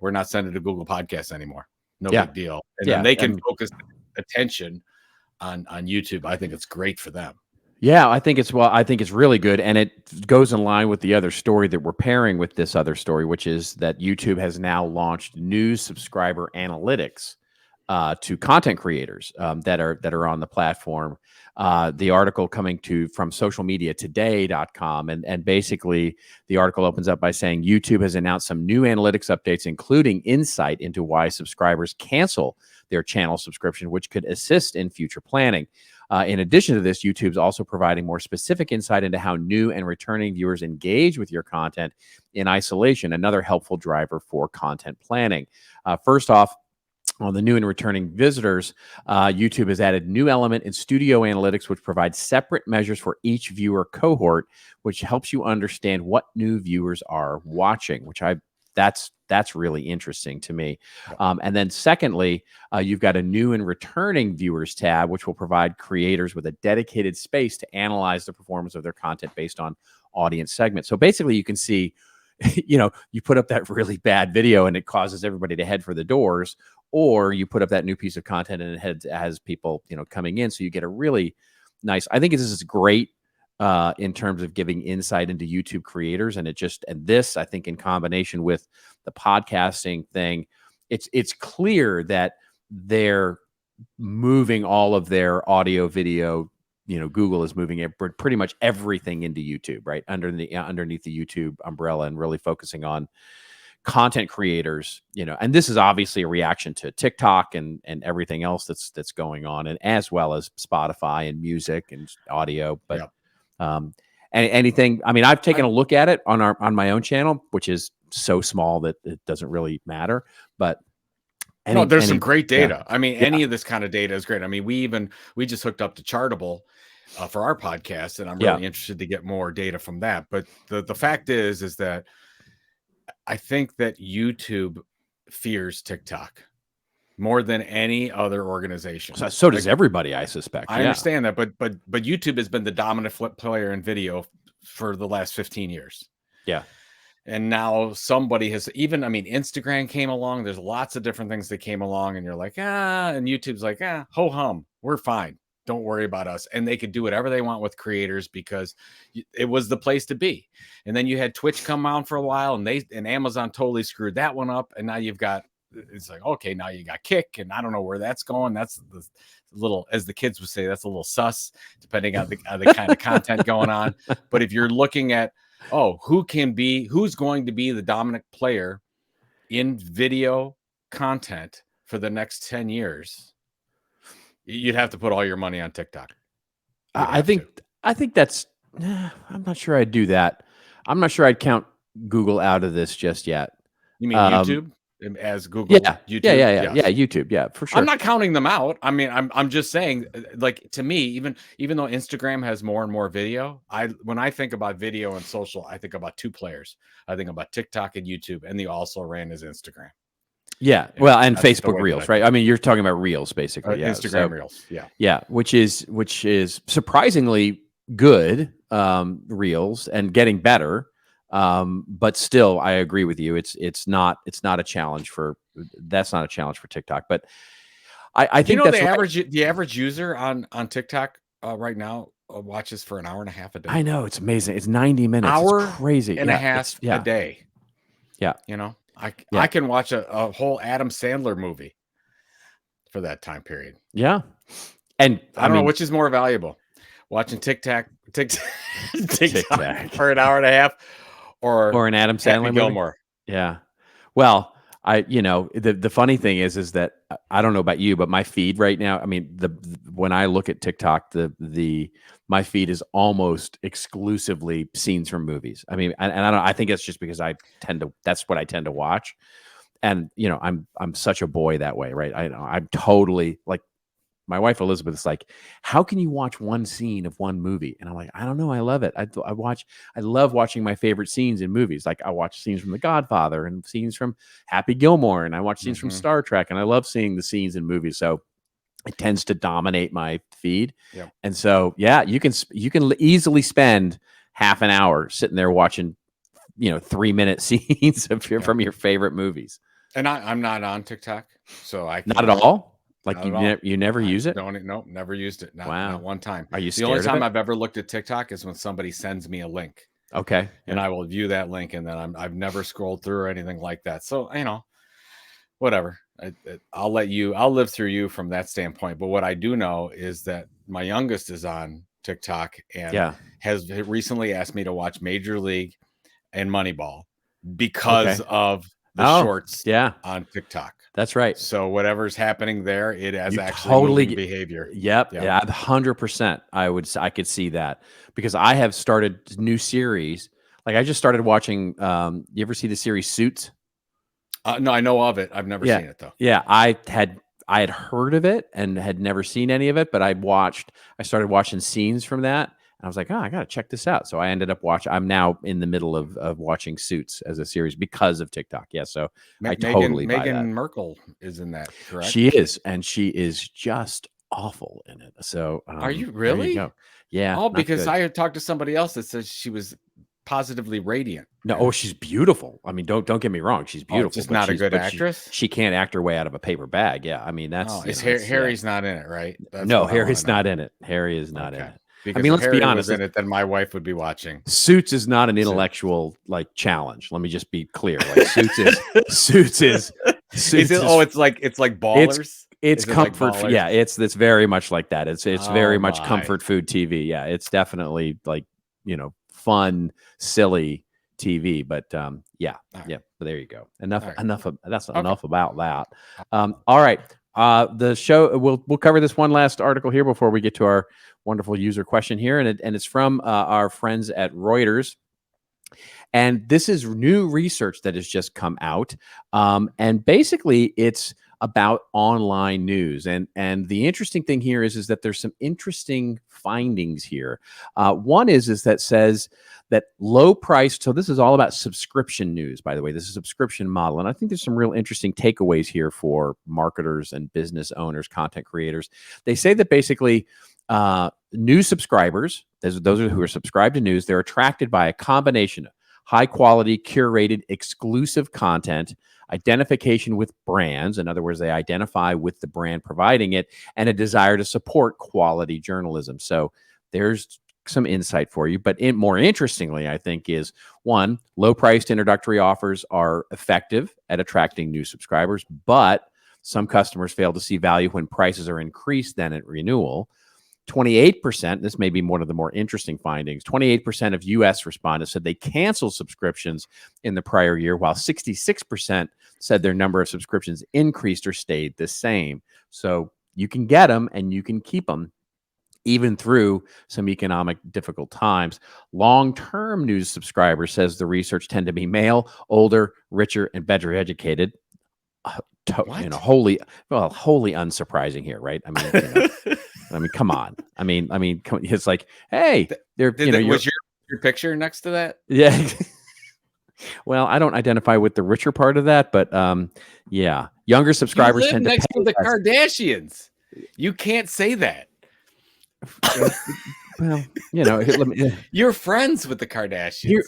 C: we're not sending to Google Podcasts anymore. No big deal. And then they can focus attention on YouTube. I think it's great for them.
B: Yeah, I think it's really good, and it goes in line with the other story that we're pairing with this other story, which is that YouTube has now launched new subscriber analytics to content creators that are on the platform. The article coming from socialmediatoday.com, and basically the article opens up by saying YouTube has announced some new analytics updates, including insight into why subscribers cancel their channel subscription, which could assist in future planning. In addition to this, YouTube's also providing more specific insight into how new and returning viewers engage with your content in isolation, another helpful driver for content planning. First off, on the new and returning visitors, YouTube has added new element in Studio Analytics, which provides separate measures for each viewer cohort, which helps you understand what new viewers are watching, which that's really interesting to me. And then secondly, you've got a new and returning viewers tab, which will provide creators with a dedicated space to analyze the performance of their content based on audience segments. So basically you can see, you put up that really bad video and it causes everybody to head for the doors, or you put up that new piece of content and it has people, coming in. So you get a really nice, I think this is great in terms of giving insight into YouTube creators. And this, I think, in combination with the podcasting thing, it's clear that they're moving all of their audio, video. Google is moving it pretty much everything into YouTube, right? Underneath the YouTube umbrella, and really focusing on content creators, and this is obviously a reaction to TikTok and everything else that's going on, and as well as Spotify and music and audio. But anything, I mean, I've taken a look at it on my own channel, which is so small that it doesn't really matter. But
C: there's some great data. I mean, any of this kind of data is great. I mean, we just hooked up to Chartable for our podcast, and I'm really interested to get more data from that. But the fact is that I think that YouTube fears TikTok more than any other organization.
B: So does everybody, I suspect.
C: I understand that, but YouTube has been the dominant player in video for the last 15 years.
B: Yeah.
C: And now somebody has Instagram came along. There's lots of different things that came along, and you're like, and YouTube's like, ho hum, we're fine. Don't worry about us. And they could do whatever they want with creators because it was the place to be. And then you had Twitch come on for a while, and Amazon totally screwed that one up. And now it's like, okay, now you got Kick, and I don't know where that's going. That's the little, as the kids would say, that's a little sus, depending on the kind of content going on. But if you're looking at, who's going to be the dominant player in video content for the next 10 years, you'd have to put all your money on TikTok.
B: I think that's, I'm not sure I'd do that. I'm not sure I'd count Google out of this just yet.
C: You mean YouTube as Google?
B: Yeah.
C: YouTube?
B: Yeah, YouTube. Yeah, for sure.
C: I'm not counting them out. I mean, I'm just saying, like, to me, even though Instagram has more and more video, when I think about video and social, I think about two players. I think about TikTok and YouTube, and the also ran is Instagram.
B: Yeah, well, and Facebook Reels, right? I mean, you're talking about Reels, basically.
C: Instagram Reels,
B: which is surprisingly good. Reels and getting better, but still, I agree with you. It's not a challenge for TikTok. But I think that's
C: the average user on TikTok right now watches for an hour and a half a day.
B: I know, it's amazing. It's 90 minutes. It's crazy.
C: And a half a day.
B: Yeah,
C: I can watch a whole Adam Sandler movie for that time period.
B: Yeah. And
C: I don't know which is more valuable, watching TikTok for an hour and a half or
B: an Adam Sandler movie.
C: Gilmore.
B: Yeah. Well, the funny thing is that I don't know about you, but my feed right now, I mean, when I look at TikTok, my feed is almost exclusively scenes from movies. I mean, and I think it's just because that's what I tend to watch. And, I'm such a boy that way, right? I'm totally like, my wife Elizabeth is like, how can you watch one scene of one movie? And I'm like, I don't know. I love it. I love watching my favorite scenes in movies. Like I watch scenes from The Godfather and scenes from Happy Gilmore, and I watch scenes from Star Trek, and I love seeing the scenes in movies. So it tends to dominate my feed.
C: Yeah.
B: And so, you can easily spend half an hour sitting there watching, 3-minute scenes from your favorite movies.
C: And I'm not on TikTok, so I
B: not at all. Like you never use it?
C: Nope, never used it. Not one time.
B: Are you
C: the only time I've ever looked at TikTok is when somebody sends me a link.
B: Okay.
C: And I will view that link, and then I've never scrolled through or anything like that. So, whatever. I'll live through you from that standpoint. But what I do know is that my youngest is on TikTok and has recently asked me to watch Major League and Moneyball because of the shorts on TikTok.
B: That's right.
C: So whatever's happening there, it has actually behavior.
B: Yep. Yeah. 100%. I could see that because I have started new series. Like I just started watching. You ever see the series Suits?
C: No, I know of it. I've never seen it though.
B: Yeah. I had heard of it and had never seen any of it, but I started watching scenes from that. I was like, I got to check this out. So I ended up watching. I'm now in the middle of watching Suits as a series because of TikTok. Yeah. So I totally buy that.
C: Meghan Markle is in that, correct?
B: She is. And she is just awful in it. So
C: are you really?
B: There you go. Yeah.
C: Oh, because I had talked to somebody else that says she was positively radiant.
B: No, she's beautiful. I mean, don't get me wrong. She's beautiful.
C: Just not a good actress.
B: She can't act her way out of a paper bag. Yeah. I mean, that's
C: Harry's not in it, right?
B: No, Harry's not in it. Harry is not in it.
C: Because let's be honest. In it, then my wife would be watching.
B: Suits is not an intellectual challenge. Let me just be clear. Like Suits is.
C: It's like Ballers.
B: It's
C: Is it like
B: comfort.
C: Ballers?
B: Yeah, it's very much like that. It's very
C: Oh,
B: much
C: my.
B: comfort food TV. Yeah, it's definitely like, fun, silly TV. But yeah,
C: All right.
B: yeah. But there you go. Enough.
C: All right.
B: Enough. That's
C: Okay.
B: enough about that. All right. The show. We'll cover this one last article here before we get to our wonderful user question here, and it's from our friends at Reuters. And this is new research that has just come out. And basically, it's about online news. And the interesting thing here is that there's some interesting findings here. One is that says that low price. So this is all about subscription news, by the way. This is a subscription model. And I think there's some real interesting takeaways here for marketers and business owners, content creators. They say that basically new subscribers, those are who are subscribed to news, they're attracted by a combination of high quality, curated, exclusive content, identification with brands. In other words, they identify with the brand providing it, and a desire to support quality journalism. So there's some insight for you. But more interestingly, I think, is one, low priced introductory offers are effective at attracting new subscribers, but some customers fail to see value when prices are increased then at renewal. 28%, this may be one of the more interesting findings, 28% of U.S. respondents said they canceled subscriptions in the prior year, while 66% said their number of subscriptions increased or stayed the same. So you can get them and you can keep them even through some economic difficult times. Long-term news subscribers, says the research, tend to be male, older, richer, and better educated. Wholly unsurprising here, right? I mean, come on. I mean, it's like, hey,
C: was your picture next to that?
B: Yeah. Well, I don't identify with the richer part of that, but yeah, younger subscribers
C: you live
B: tend
C: next
B: to
C: to the Kardashians. You can't say that.
B: Well, let me,
C: you're friends with the Kardashians.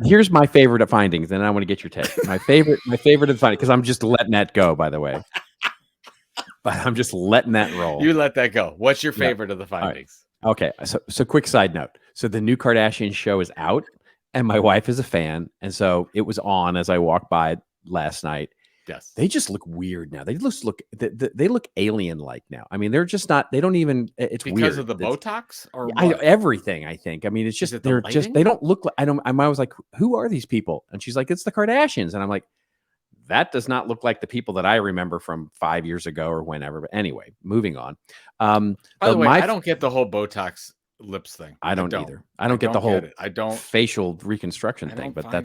B: Here's my favorite of findings, and I want to get your take. My favorite of findings, because I'm just letting that go, by the way. But I'm just letting that roll.
C: You let that go. What's your favorite of the findings?
B: Right. Okay, so quick side note. So the new Kardashian show is out, and my wife is a fan, and so it was on as I walked by last night.
C: Yes,
B: they just look weird now. They look alien-like now. I mean, they're just not. They don't even. It's
C: because
B: weird.
C: of the Botox or
B: everything. I think. I mean, it's just they're just. They don't look like. I was like, who are these people? And she's like, it's the Kardashians. And I'm like, that does not look like the people that I remember from 5 years ago or whenever. But anyway, moving on.
C: By the way, I don't get the whole Botox lips thing.
B: I don't either. I don't get the whole facial reconstruction thing, but
C: I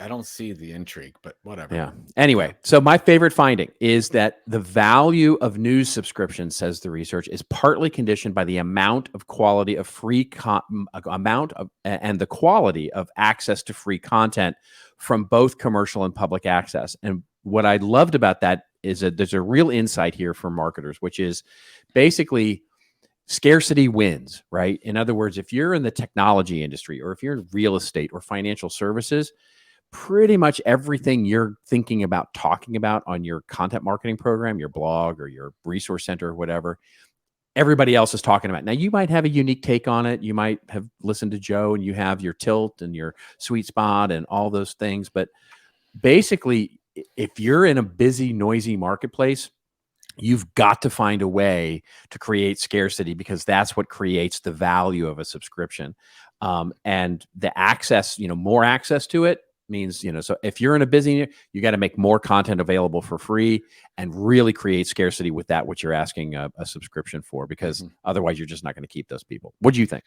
C: don't see the intrigue, but whatever.
B: Yeah. Anyway, so my favorite finding is that the value of news subscriptions, says the research, is partly conditioned by the amount of quality of and the quality of access to free content from both commercial and public access. And what I loved about that is that there's a real insight here for marketers, which is basically scarcity wins, right? In other words, if you're in the technology industry or if you're in real estate or financial services, pretty much everything you're thinking about talking about on your content marketing program, your blog or your resource center or whatever, everybody else is talking about. Now, you might have a unique take on it. You might have listened to Joe and you have your tilt and your sweet spot and all those things. But basically, if you're in a busy, noisy marketplace, you've got to find a way to create scarcity, because that's what creates the value of a subscription. And the access, more access to it means, so if you're in a busy, you got to make more content available for free and really create scarcity with that, what you're asking a subscription for, because otherwise you're just not going to keep those people. What do you think?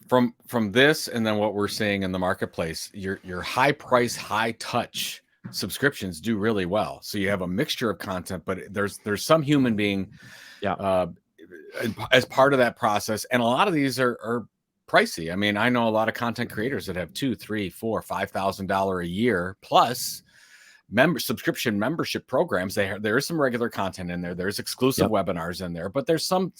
C: From this, and then what we're seeing in the marketplace, your high price, high touch subscriptions do really well. So you have a mixture of content, but there's some human being as part of that process. And a lot of these are pricey. I mean, I know a lot of content creators that have $2,000, $3,000, $4,000, $5,000 a year plus subscription membership programs. There is some regular content in there. There's exclusive webinars in there, but there's some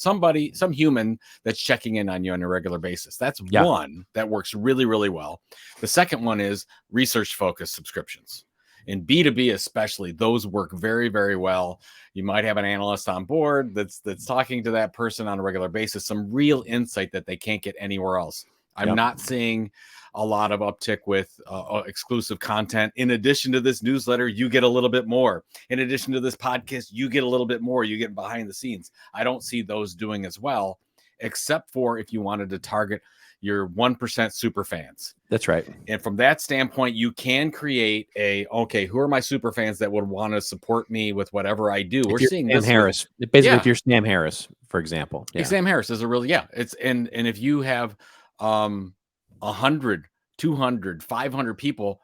C: human that's checking in on you on a regular basis. That's one that works really, really well. The second one is research focused subscriptions. In B2B especially, those work very, very well. You might have an analyst on board that's talking to that person on a regular basis, some real insight that they can't get anywhere else. I'm not seeing a lot of uptick with exclusive content. In addition to this newsletter, you get a little bit more. In addition to this podcast, you get a little bit more. You get behind the scenes. I don't see those doing as well, except for if you wanted to target your 1% super fans.
B: That's right.
C: And from that standpoint, you can create who are my super fans that would want to support me with whatever I do? We're seeing
B: Sam
C: this
B: Harris. Basically, if you're Sam Harris, for example.
C: Yeah. Sam Harris is a really, it's, and if you have 100, 200, 500 people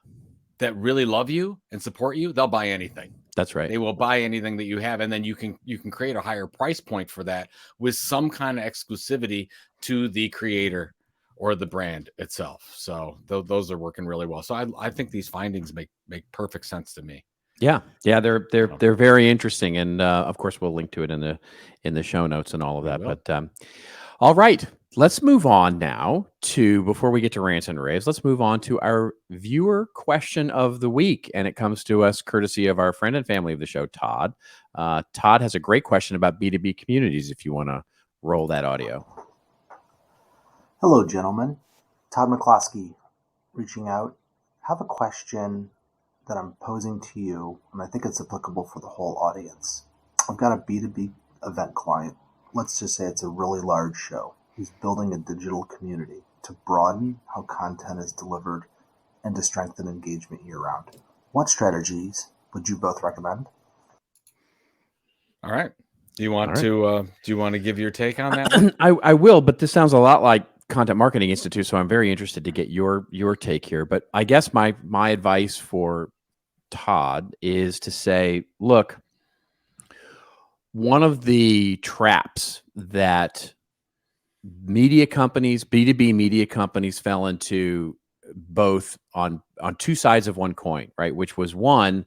C: that really love you and support you, they'll buy anything.
B: That's right.
C: They will buy anything that you have. And then you can create a higher price point for that with some kind of exclusivity to the creator or the brand itself. So those are working really well. So I think these findings make perfect sense to me.
B: Yeah, they're very interesting, and of course we'll link to it in the show notes and all of that. But all right, let's move on now to, before we get to rants and raves, let's move on to our viewer question of the week, and it comes to us courtesy of our friend and family of the show, Todd. Todd has a great question about B2B communities. If you want to roll that audio.
D: Hello, gentlemen. Todd McCloskey reaching out. I have a question that I'm posing to you, and I think it's applicable for the whole audience. I've got a B2B event client. Let's just say it's a really large show. He's building a digital community to broaden how content is delivered and to strengthen engagement year-round. What strategies would you both recommend?
C: All right. Do you want to give your take on that?
B: I will, but this sounds a lot like Content Marketing Institute, so I'm very interested to get your take here. But I guess my advice for Todd is to say, look, one of the traps that media companies, B2B media companies, fell into, both on two sides of one coin, right? Which was, one,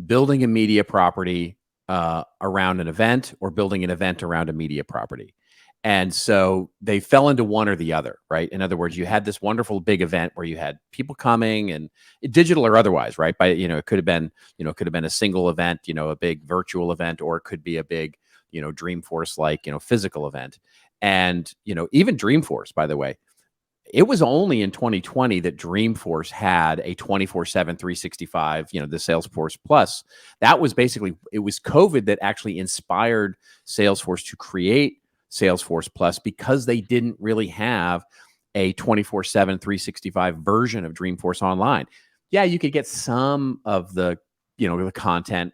B: building a media property around an event, or building an event around a media property. And so they fell into one or the other, right? In other words, you had this wonderful big event where you had people coming, and digital or otherwise, right? It could have been a single event, a big virtual event, or it could be a big, Dreamforce like, physical event. And, even Dreamforce, by the way, it was only in 2020 that Dreamforce had a 24/7, 365, the Salesforce Plus. That was basically, it was COVID that actually inspired Salesforce to create Salesforce Plus, because they didn't really have a 24/7, 365 version of Dreamforce Online. Yeah, you could get some of the, the content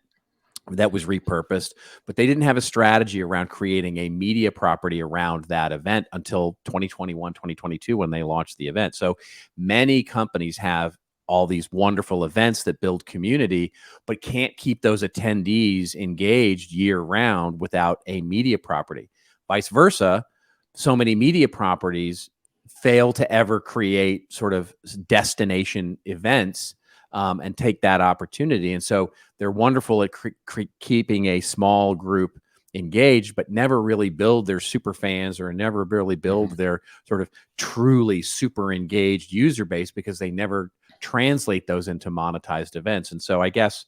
B: that was repurposed, but they didn't have a strategy around creating a media property around that event until 2021, 2022, when they launched the event. So many companies have all these wonderful events that build community, but can't keep those attendees engaged year round without a media property. Vice versa, so many media properties fail to ever create sort of destination events and take that opportunity. And so they're wonderful at keeping a small group engaged, but never really build their super fans, or never really build their sort of truly super engaged user base, because they never translate those into monetized events. And so I guess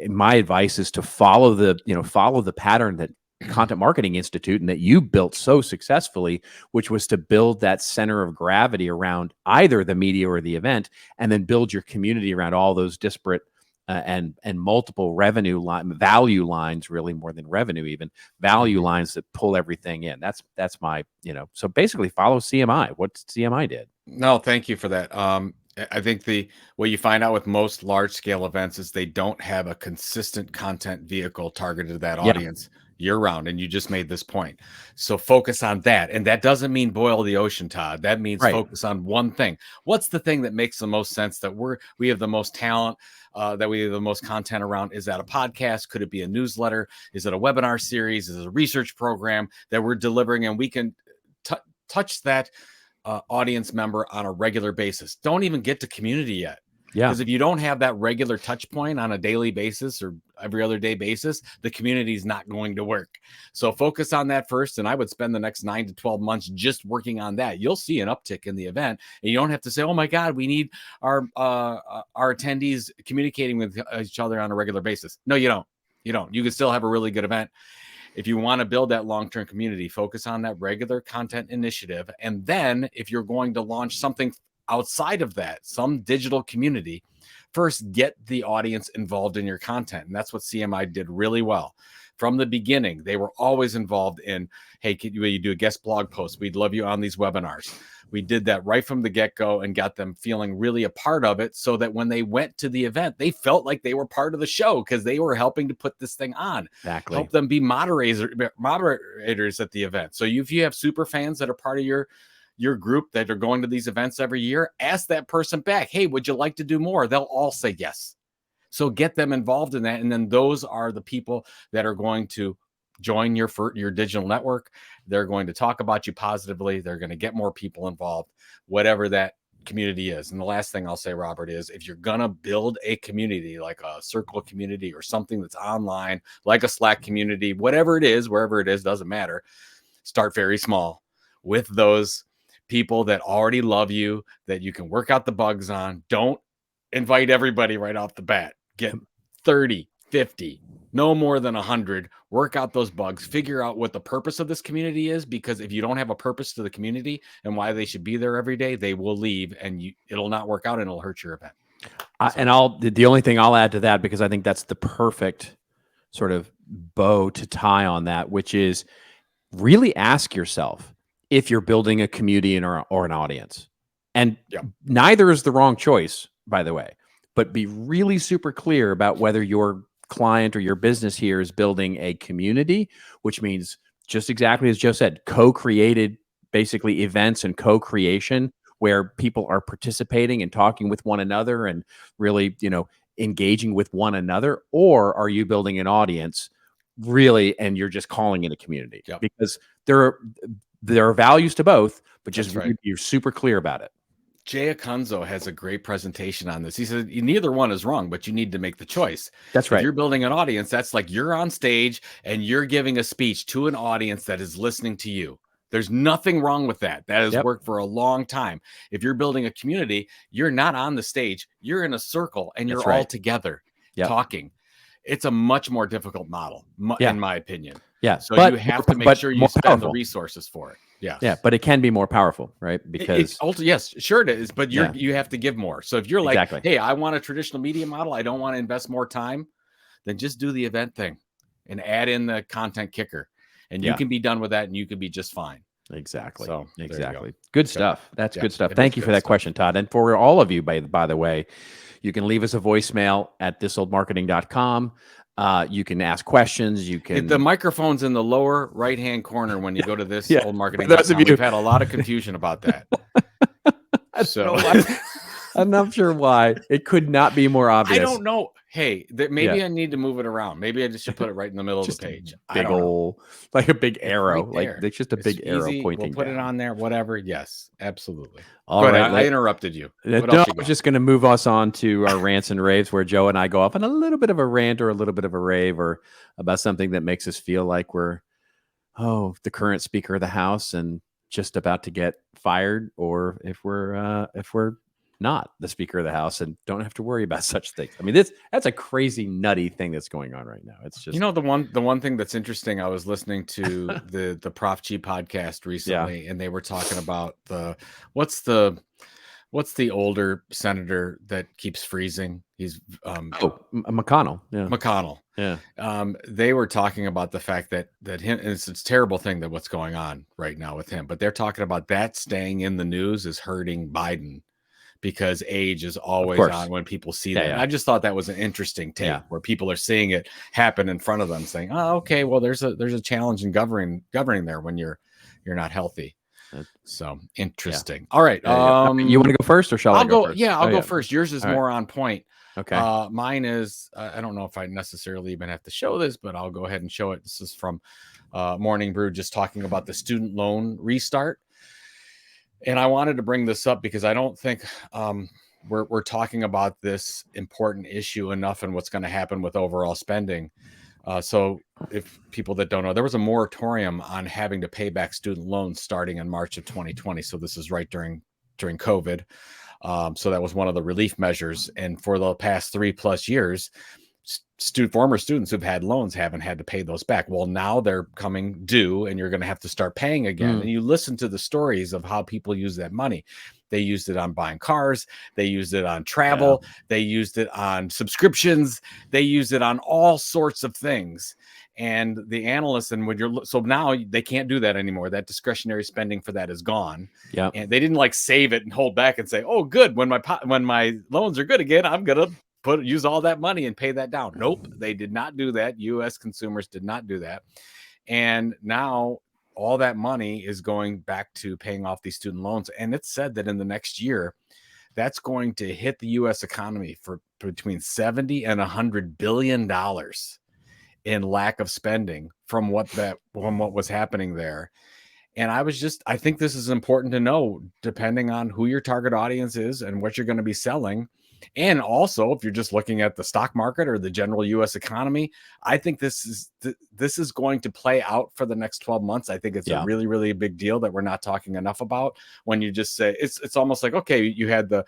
B: my advice is to follow the pattern that Content Marketing Institute and that you built so successfully, which was to build that center of gravity around either the media or the event, and then build your community around all those disparate and multiple value lines, really more than revenue, even value lines that pull everything in. That's my, so basically follow CMI, what CMI did.
C: No, thank you for that. I think what you find out with most large scale events is they don't have a consistent content vehicle targeted to that audience year round. And you just made this point. So focus on that. And that doesn't mean boil the ocean, Todd. That means focus on one thing. What's the thing that makes the most sense, that we have the most talent, that we have the most content around? Is that a podcast? Could it be a newsletter? Is it a webinar series? Is it a research program that we're delivering? And we can touch that audience member on a regular basis. Don't even get to community yet. Because if you don't have that regular touch point on a daily basis or every other day basis, the community is not going to work. So focus on that first. And I would spend the next 9 to 12 months just working on that. You'll see an uptick in the event, and you don't have to say, oh my God, we need our attendees communicating with each other on a regular basis. No, you don't. You can still have a really good event. If you want to build that long-term community, focus on that regular content initiative. And then if you're going to launch something outside of that, some digital community, first get the audience involved in your content. And that's what CMI did really well. From the beginning, they were always involved in, hey, can you do a guest blog post? We'd love you on these webinars. We did that right from the get-go and got them feeling really a part of it, so that when they went to the event, they felt like they were part of the show because they were helping to put this thing on.
B: Exactly.
C: Help them be moderators at the event. So if you have super fans that are part of your group that are going to these events every year, ask that person back, hey, would you like to do more? They'll all say yes. So get them involved in that. And then those are the people that are going to join your digital network. They're going to talk about you positively. They're going to get more people involved, whatever that community is. And the last thing I'll say, Robert, is if you're going to build a community, like a circle community or something that's online, like a Slack community, whatever it is, wherever it is, doesn't matter. Start very small with those people that already love you, that you can work out the bugs on. Don't invite everybody right off the bat. Get 30, 50, no more than 100. Work out those bugs. Figure out what the purpose of this community is, because if you don't have a purpose to the community and why they should be there every day, they will leave, and it'll not work out, and it'll hurt your event.
B: The only thing I'll add to that, because I think that's the perfect sort of bow to tie on that, which is really ask yourself if you're building a community or an audience. And neither is the wrong choice, by the way, but be really super clear about whether your client or your business here is building a community, which means just exactly as Joe said, co-created basically events and co-creation where people are participating and talking with one another and really, engaging with one another. Or are you building an audience really, and you're just calling it a community? Because there are values to both, but just you're super clear about it.
C: Jay Acunzo has a great presentation on this. He said, neither one is wrong, but you need to make the choice.
B: That's right.
C: If you're building an audience, that's like you're on stage and you're giving a speech to an audience that is listening to you. There's nothing wrong with that. That has worked for a long time. If you're building a community, you're not on the stage. You're in a circle and you're all together talking. It's a much more difficult model, in my opinion.
B: Yeah.
C: So you have to make sure you spend the resources for it.
B: Yeah, but it can be more powerful, right? Because
C: yes, sure it is, but you have to give more. So if you're like, hey, I want a traditional media model, I don't want to invest more time, then just do the event thing and add in the content kicker, and you can be done with that, and you can be just fine.
B: Exactly.
C: So
B: exactly. Good stuff. That's good stuff. Thank you for that question, Todd. And for all of you, by the way, you can leave us a voicemail at thisoldmarketing.com. You can ask questions. You can.
C: The microphone's in the lower right-hand corner when you go to thisoldmarketing.com. We've had a lot of confusion about that. So
B: I'm not sure why. It could not be more obvious.
C: I don't know. Hey, maybe I need to move it around. Maybe I just should put it right in the middle of the page.
B: Like a big arrow.
C: Right
B: it's just a big arrow pointing.
C: We'll put it on there. Whatever. Yes, absolutely.
B: All right.
C: I interrupted you.
B: I was just going to move us on to our rants and raves, where Joe and I go off on a little bit of a rant or a little bit of a rave, or about something that makes us feel like we're the current Speaker of the House and just about to get fired, or if we're not the Speaker of the House and don't have to worry about such things. I mean, that's a crazy, nutty thing that's going on right now. It's just,
C: the one thing that's interesting. I was listening to the Prof G podcast recently, and they were talking about what's the older senator that keeps freezing? He's
B: McConnell. Yeah.
C: McConnell.
B: Yeah.
C: They were talking about the fact that him, and it's a terrible thing that what's going on right now with him, but they're talking about that staying in the news is hurting Biden, because age is always on when people see that. I just thought that was an interesting take, where people are seeing it happen in front of them, saying, "Oh, okay, well, there's a challenge in governing there when you're not healthy." So interesting. All right,
B: you want to go first, or shall I go first?
C: Yeah, I'll go first. Yours is more on point.
B: Okay.
C: Mine is. I don't know if I necessarily even have to show this, but I'll go ahead and show it. This is from Morning Brew, just talking about the student loan restart. And I wanted to bring this up because I don't think we're talking about this important issue enough, and what's going to happen with overall spending. So if people that don't know, there was a moratorium on having to pay back student loans starting in March of 2020. So this is right during COVID. So that was one of the relief measures. And for the past 3+ years, former students who've had loans haven't had to pay those back. Well, now they're coming due and you're going to have to start paying again. And you listen to the stories of how people use that money. They used it on buying cars. They used it on travel. They used it on subscriptions. They used it on all sorts of things. And the analysts, and so now they can't do that anymore. That discretionary spending for that is gone.
B: Yeah.
C: And they didn't like save it and hold back and say, oh, good. When my loans are good again, I'm going to use all that money and pay that down. Nope. They did not do that. U.S. consumers did not do that. And now all that money is going back to paying off these student loans. And it's said that in the next year, that's going to hit the U.S. economy for between $70 and $100 billion in lack of spending from what was happening there. And I think this is important to know, depending on who your target audience is and what you're going to be selling. And also, if you're just looking at the stock market or the general U.S. economy, I think this is going to play out for the next 12 months. I think it's a really, really big deal that we're not talking enough about. When you just say it's almost like, okay, you had the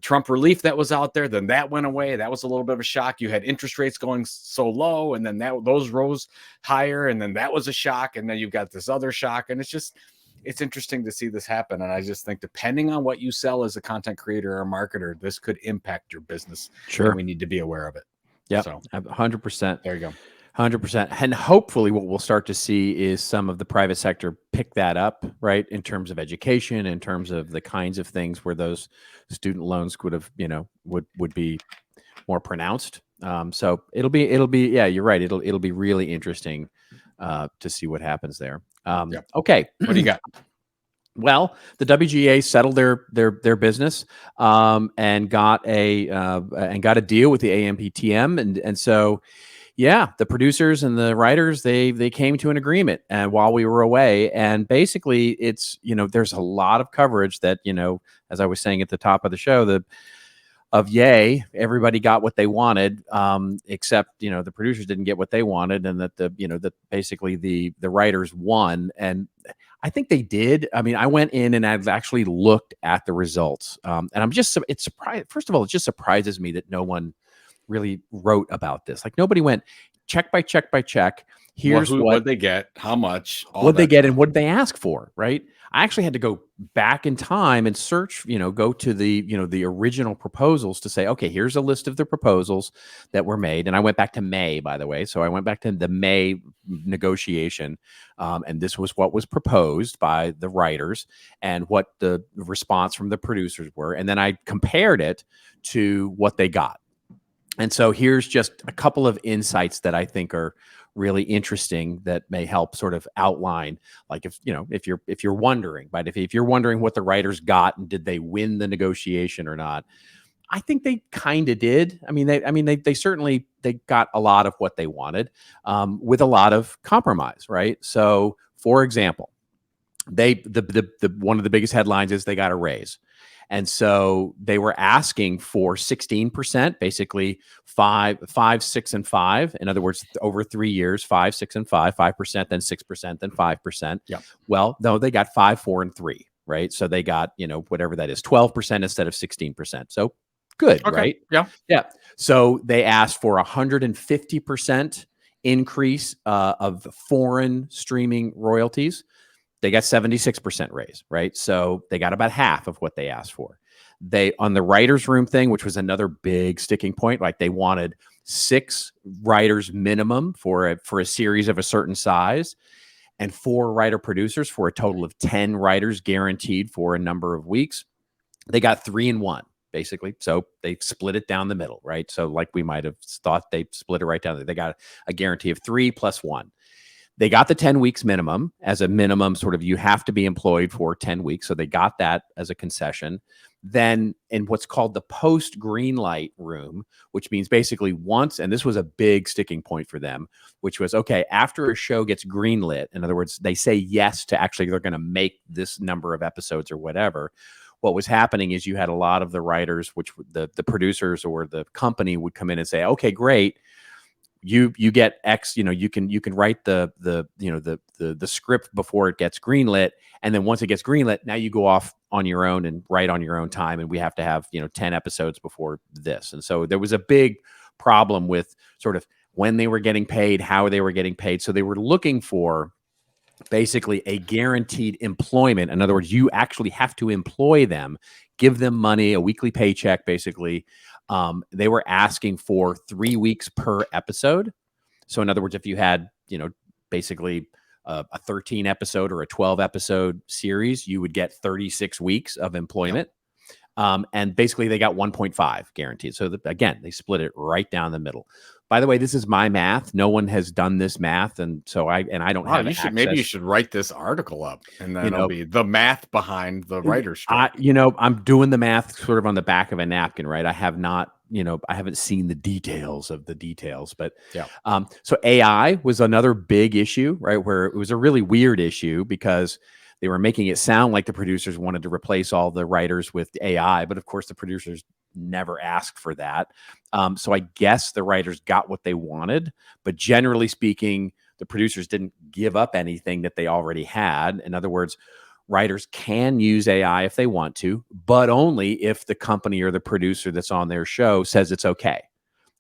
C: Trump relief that was out there, then that went away. That was a little bit of a shock. You had interest rates going so low, and then those rose higher, and then that was a shock, and then you've got this other shock, and it's interesting to see this happen. And I just think, depending on what you sell as a content creator or a marketer, this could impact your business.
B: Sure.
C: And we need to be aware of it.
B: Yeah,
C: so
B: 100%.
C: There you go.
B: 100%. And hopefully what we'll start to see is some of the private sector pick that up, right? In terms of education, in terms of the kinds of things where those student loans would have, would be more pronounced. So it'll be, yeah, you're right. It'll be really interesting to see what happens there. Okay.
C: What do you got?
B: Well, the WGA settled their business and got a deal with the AMPTM, and so. Yeah, the producers and the writers, they came to an agreement while we were away. And basically it's, there's a lot of coverage that, as I was saying at the top of the show, everybody got what they wanted, except, the producers didn't get what they wanted, and that basically the writers won. And I think they did. I mean, I went in and I've actually looked at the results. And it's surprised. First of all, it just surprises me that no one really wrote about this. Like, nobody went check by check by check. Here's
C: what they get, how much,
B: what they get, and what they ask for. Right. I actually had to go back in time and search, go to the original proposals to say, okay, here's a list of the proposals that were made. And I went back to May, by the way. So I went back to the May negotiation. And this was what was proposed by the writers and what the response from the producers were. And then I compared it to what they got. And so here's just a couple of insights that I think are really interesting that may help sort of outline, like, if you're wondering, right? If you're wondering what the writers got and did they win the negotiation or not, I think they kind of did. They certainly got a lot of what they wanted, with a lot of compromise, right? So, for example, one of the biggest headlines is they got a raise. And so they were asking for 16%, basically 5, 6, and 5. In other words, over 3 years, 5, 6, and 5, 5%, then 6%, then 5%.
C: Yeah.
B: Well, no, they got 5, 4, and 3, right? So they got, whatever that is, 12% instead of 16%. So good,
C: okay.
B: Right?
C: Yeah.
B: Yeah. So they asked for 150% increase of foreign streaming royalties. They got 76% raise, right? So they got about half of what they asked for. They, on the writer's room thing, which was another big sticking point, like they wanted 6 writers minimum for a series of a certain size, and 4 writer producers for a total of 10 writers guaranteed for a number of weeks. They got 3 and 1, basically. So they split it down the middle, right? So like we might have thought, they split it right down there. They got a guarantee of 3 plus 1. They got the 10 weeks minimum as a minimum, sort of, you have to be employed for 10 weeks. So they got that as a concession. Then in what's called the post greenlight room, which means basically once, and this was a big sticking point for them, which was, okay, after a show gets greenlit, in other words, they say yes to actually they're going to make this number of episodes or whatever. What was happening is you had a lot of the writers, which the producers or the company would come in and say, okay, great. You get X, you can write the script before it gets greenlit, and then once it gets greenlit, now you go off on your own and write on your own time, and we have to have 10 episodes before this. And so there was a big problem with sort of when they were getting paid, how they were getting paid. So they were looking for basically a guaranteed employment. In other words, you actually have to employ them, give them money, a weekly paycheck, basically. They were asking for 3 weeks per episode. So in other words, if you had, basically a 13 episode or a 12 episode series, you would get 36 weeks of employment. And basically they got 1.5 guaranteed. So again, they split it right down the middle. By the way, this is my math. No one has done this math. And so I don't have access.
C: Maybe you should write this article up, and then it'll be the math behind the writer's strike.
B: I'm doing the math sort of on the back of a napkin, right? I have not, I haven't seen the details of the details, but so AI was another big issue, right? Where it was a really weird issue because they were making it sound like the producers wanted to replace all the writers with AI, but of course the producers never asked for that. So I guess the writers got what they wanted, but generally speaking, the producers didn't give up anything that they already had. In other words, writers can use AI if they want to, but only if the company or the producer that's on their show says it's okay.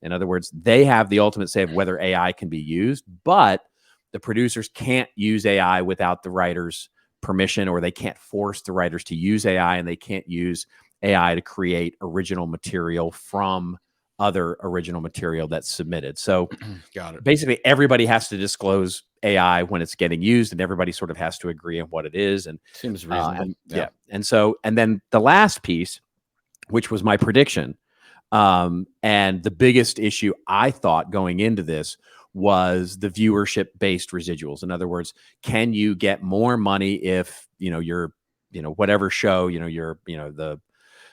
B: In other words, they have the ultimate say of whether AI can be used, but the producers can't use AI without the writers' permission, or they can't force the writers to use AI, and they can't use AI to create original material from other original material that's submitted. So
C: Got it.
B: Basically everybody has to disclose AI when it's getting used, and everybody sort of has to agree on what it is. And
C: seems reasonable.
B: And then the last piece, which was my prediction, and the biggest issue I thought going into this was the viewership based residuals. In other words, can you get more money if, you're, whatever show,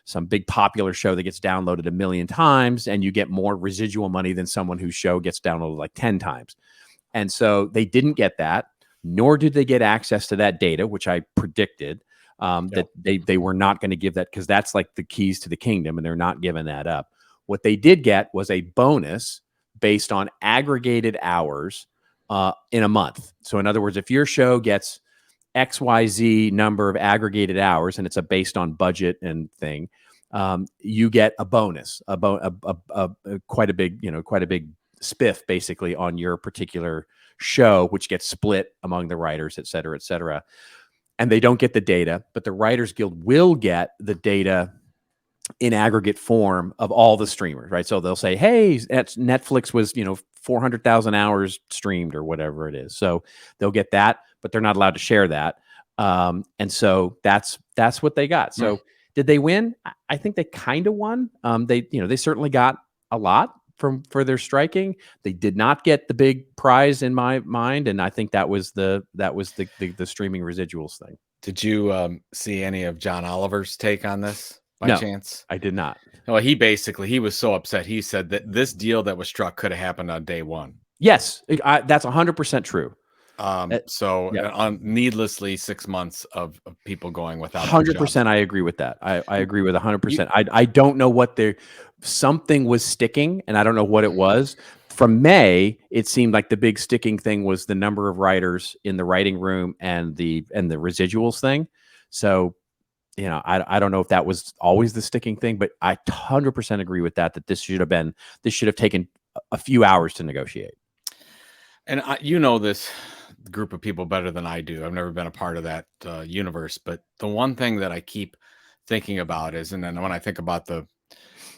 B: some big popular show that gets downloaded 1 million times, and you get more residual money than someone whose show gets downloaded like 10 times. And so they didn't get that, nor did they get access to that data, which I predicted that they were not going to give that, because that's like the keys to the kingdom, and they're not giving that up. What they did get was a bonus based on aggregated hours in a month. So in other words, if your show gets XYZ number of aggregated hours, and it's based on budget and thing, you get a bonus, quite a big spiff basically on your particular show, which gets split among the writers, et cetera, et cetera. And they don't get the data, but the Writers Guild will get the data in aggregate form of all the streamers, right? So they'll say, hey, Netflix was, 400,000 hours streamed or whatever it is. So they'll get that, but they're not allowed to share that. And so that's what they got. So did they win? I think they kind of won. They certainly got a lot for their striking. They did not get the big prize in my mind. And I think that was the streaming residuals thing.
C: Did you see any of John Oliver's take on this by chance?
B: I did not.
C: Well, he was so upset. He said that this deal that was struck could have happened on day one.
B: Yes, that's 100% true.
C: Needlessly 6 months of people going without
B: 100%. I agree with that. I agree with 100%. I don't know what something was sticking, and I don't know what it was. From May, it seemed like the big sticking thing was the number of writers in the writing room and the residuals thing. So, I don't know if that was always the sticking thing, but I 100% agree with that this should have taken a few hours to negotiate.
C: And this group of people better than I do. I've never been a part of that universe, but the one thing that I keep thinking about is, and then when I think about the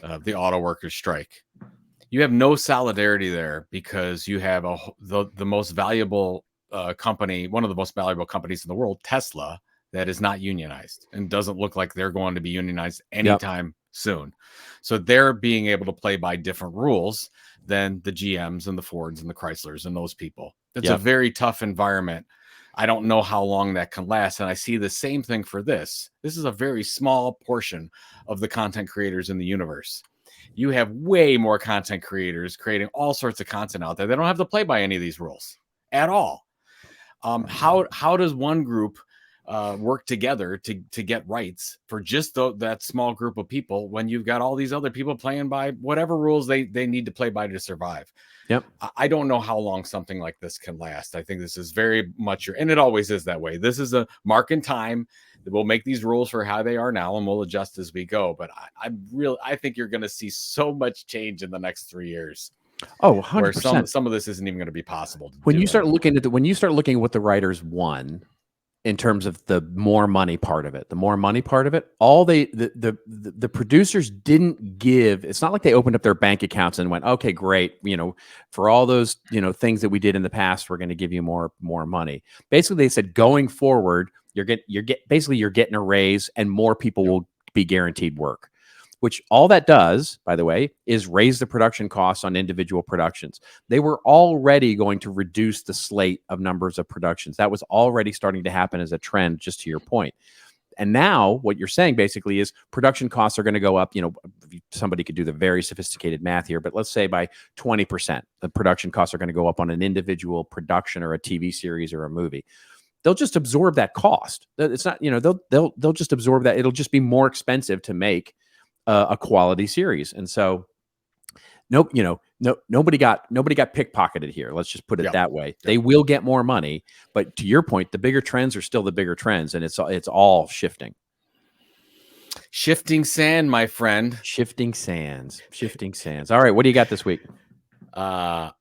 C: auto workers strike, you have no solidarity there, because you have the most valuable company, one of the most valuable companies in the world, Tesla, that is not unionized and doesn't look like they're going to be unionized anytime soon. So they're being able to play by different rules than the GMs and the Fords and the Chryslers and those people. It's a very tough environment. I don't know how long that can last. And I see the same thing for this. This is a very small portion of the content creators in the universe. You have way more content creators creating all sorts of content out there. They don't have to play by any of these rules at all. How does one group work together to get rights for just that small group of people when you've got all these other people playing by whatever rules they need to play by to survive?
B: Yep.
C: I don't know how long something like this can last. I think this is very much and it always is that way. This is a mark in time we'll make these rules for how they are now, and we'll adjust as we go. But I think you're going to see so much change in the next 3 years.
B: Oh,
C: where
B: 100%.
C: some of this isn't even going to be possible to
B: When
C: do
B: you start
C: anymore.
B: looking at when you start looking at what the writers won in terms of the more money part of it, all the producers didn't give. It's not like they opened up their bank accounts and went, okay, great, for all those things that we did in the past, we're going to give you more money. Basically, they said going forward, you're getting a raise, and more people will be guaranteed work. Which all that does, by the way, is raise the production costs on individual productions. They were already going to reduce the slate of numbers of productions. That was already starting to happen as a trend, just to your point. And now what you're saying basically is production costs are going to go up. Somebody could do the very sophisticated math here, but let's say by 20%, the production costs are going to go up on an individual production or a TV series or a movie. They'll just absorb that cost. It's not, they'll just absorb that. It'll just be more expensive to make a quality series. And so nobody got pickpocketed here. Let's just put it that way. They will get more money, but to your point, the bigger trends are still the bigger trends, and it's all shifting.
C: Shifting sand, my friend.
B: Shifting sands. All right, what do you got this week?
C: I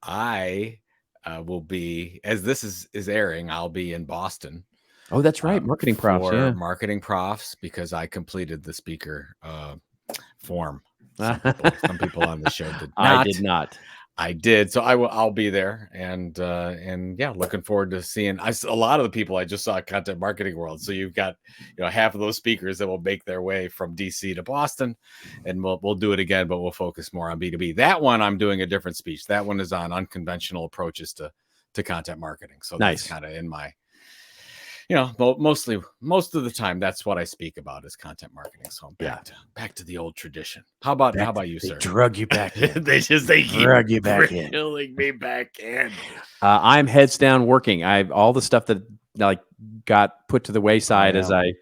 C: will be, as this is airing, I'll be in Boston.
B: Oh, that's right. Marketing profs. Yeah.
C: Marketing profs, because I completed the speaker form. Some people on the show did not.
B: I did not.
C: I did. So I'll be there, and yeah, looking forward to seeing a lot of the people I just saw at Content Marketing World. So you've got half of those speakers that will make their way from DC to Boston, and we'll do it again, but we'll focus more on B2B. That one I'm doing a different speech. That one is on unconventional approaches to content marketing. So
B: nice.
C: That's kind of in my most of the time, that's what I speak about is content marketing. So I'm back to the old tradition. How about you, sir?
B: Drug you back in.
C: they
B: drug you back in.
C: Drilling me back in.
B: I'm heads down working. All the stuff that got put to the wayside as I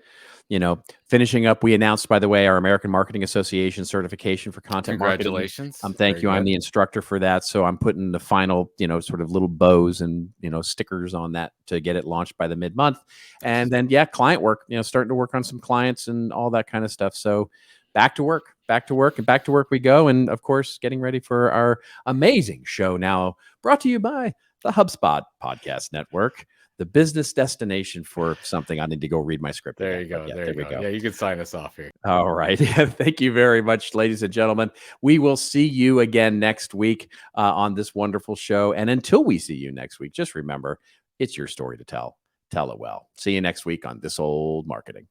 B: finishing up. We announced, by the way, our American Marketing Association certification for content marketing.
C: Congratulations.
B: Thank you. I'm the instructor for that. So I'm putting the final, sort of little bows and, stickers on that to get it launched by the mid-month. And then, client work, starting to work on some clients and all that kind of stuff. So back to work we go. And of course, getting ready for our amazing show now brought to you by the HubSpot Podcast Network. The business destination for something. I need to go read my script.
C: There you go. There we go. Yeah, you can sign us off here.
B: All right. Thank you very much, ladies and gentlemen. We will see you again next week on this wonderful show. And until we see you next week, just remember, it's your story to tell. Tell it well. See you next week on This Old Marketing.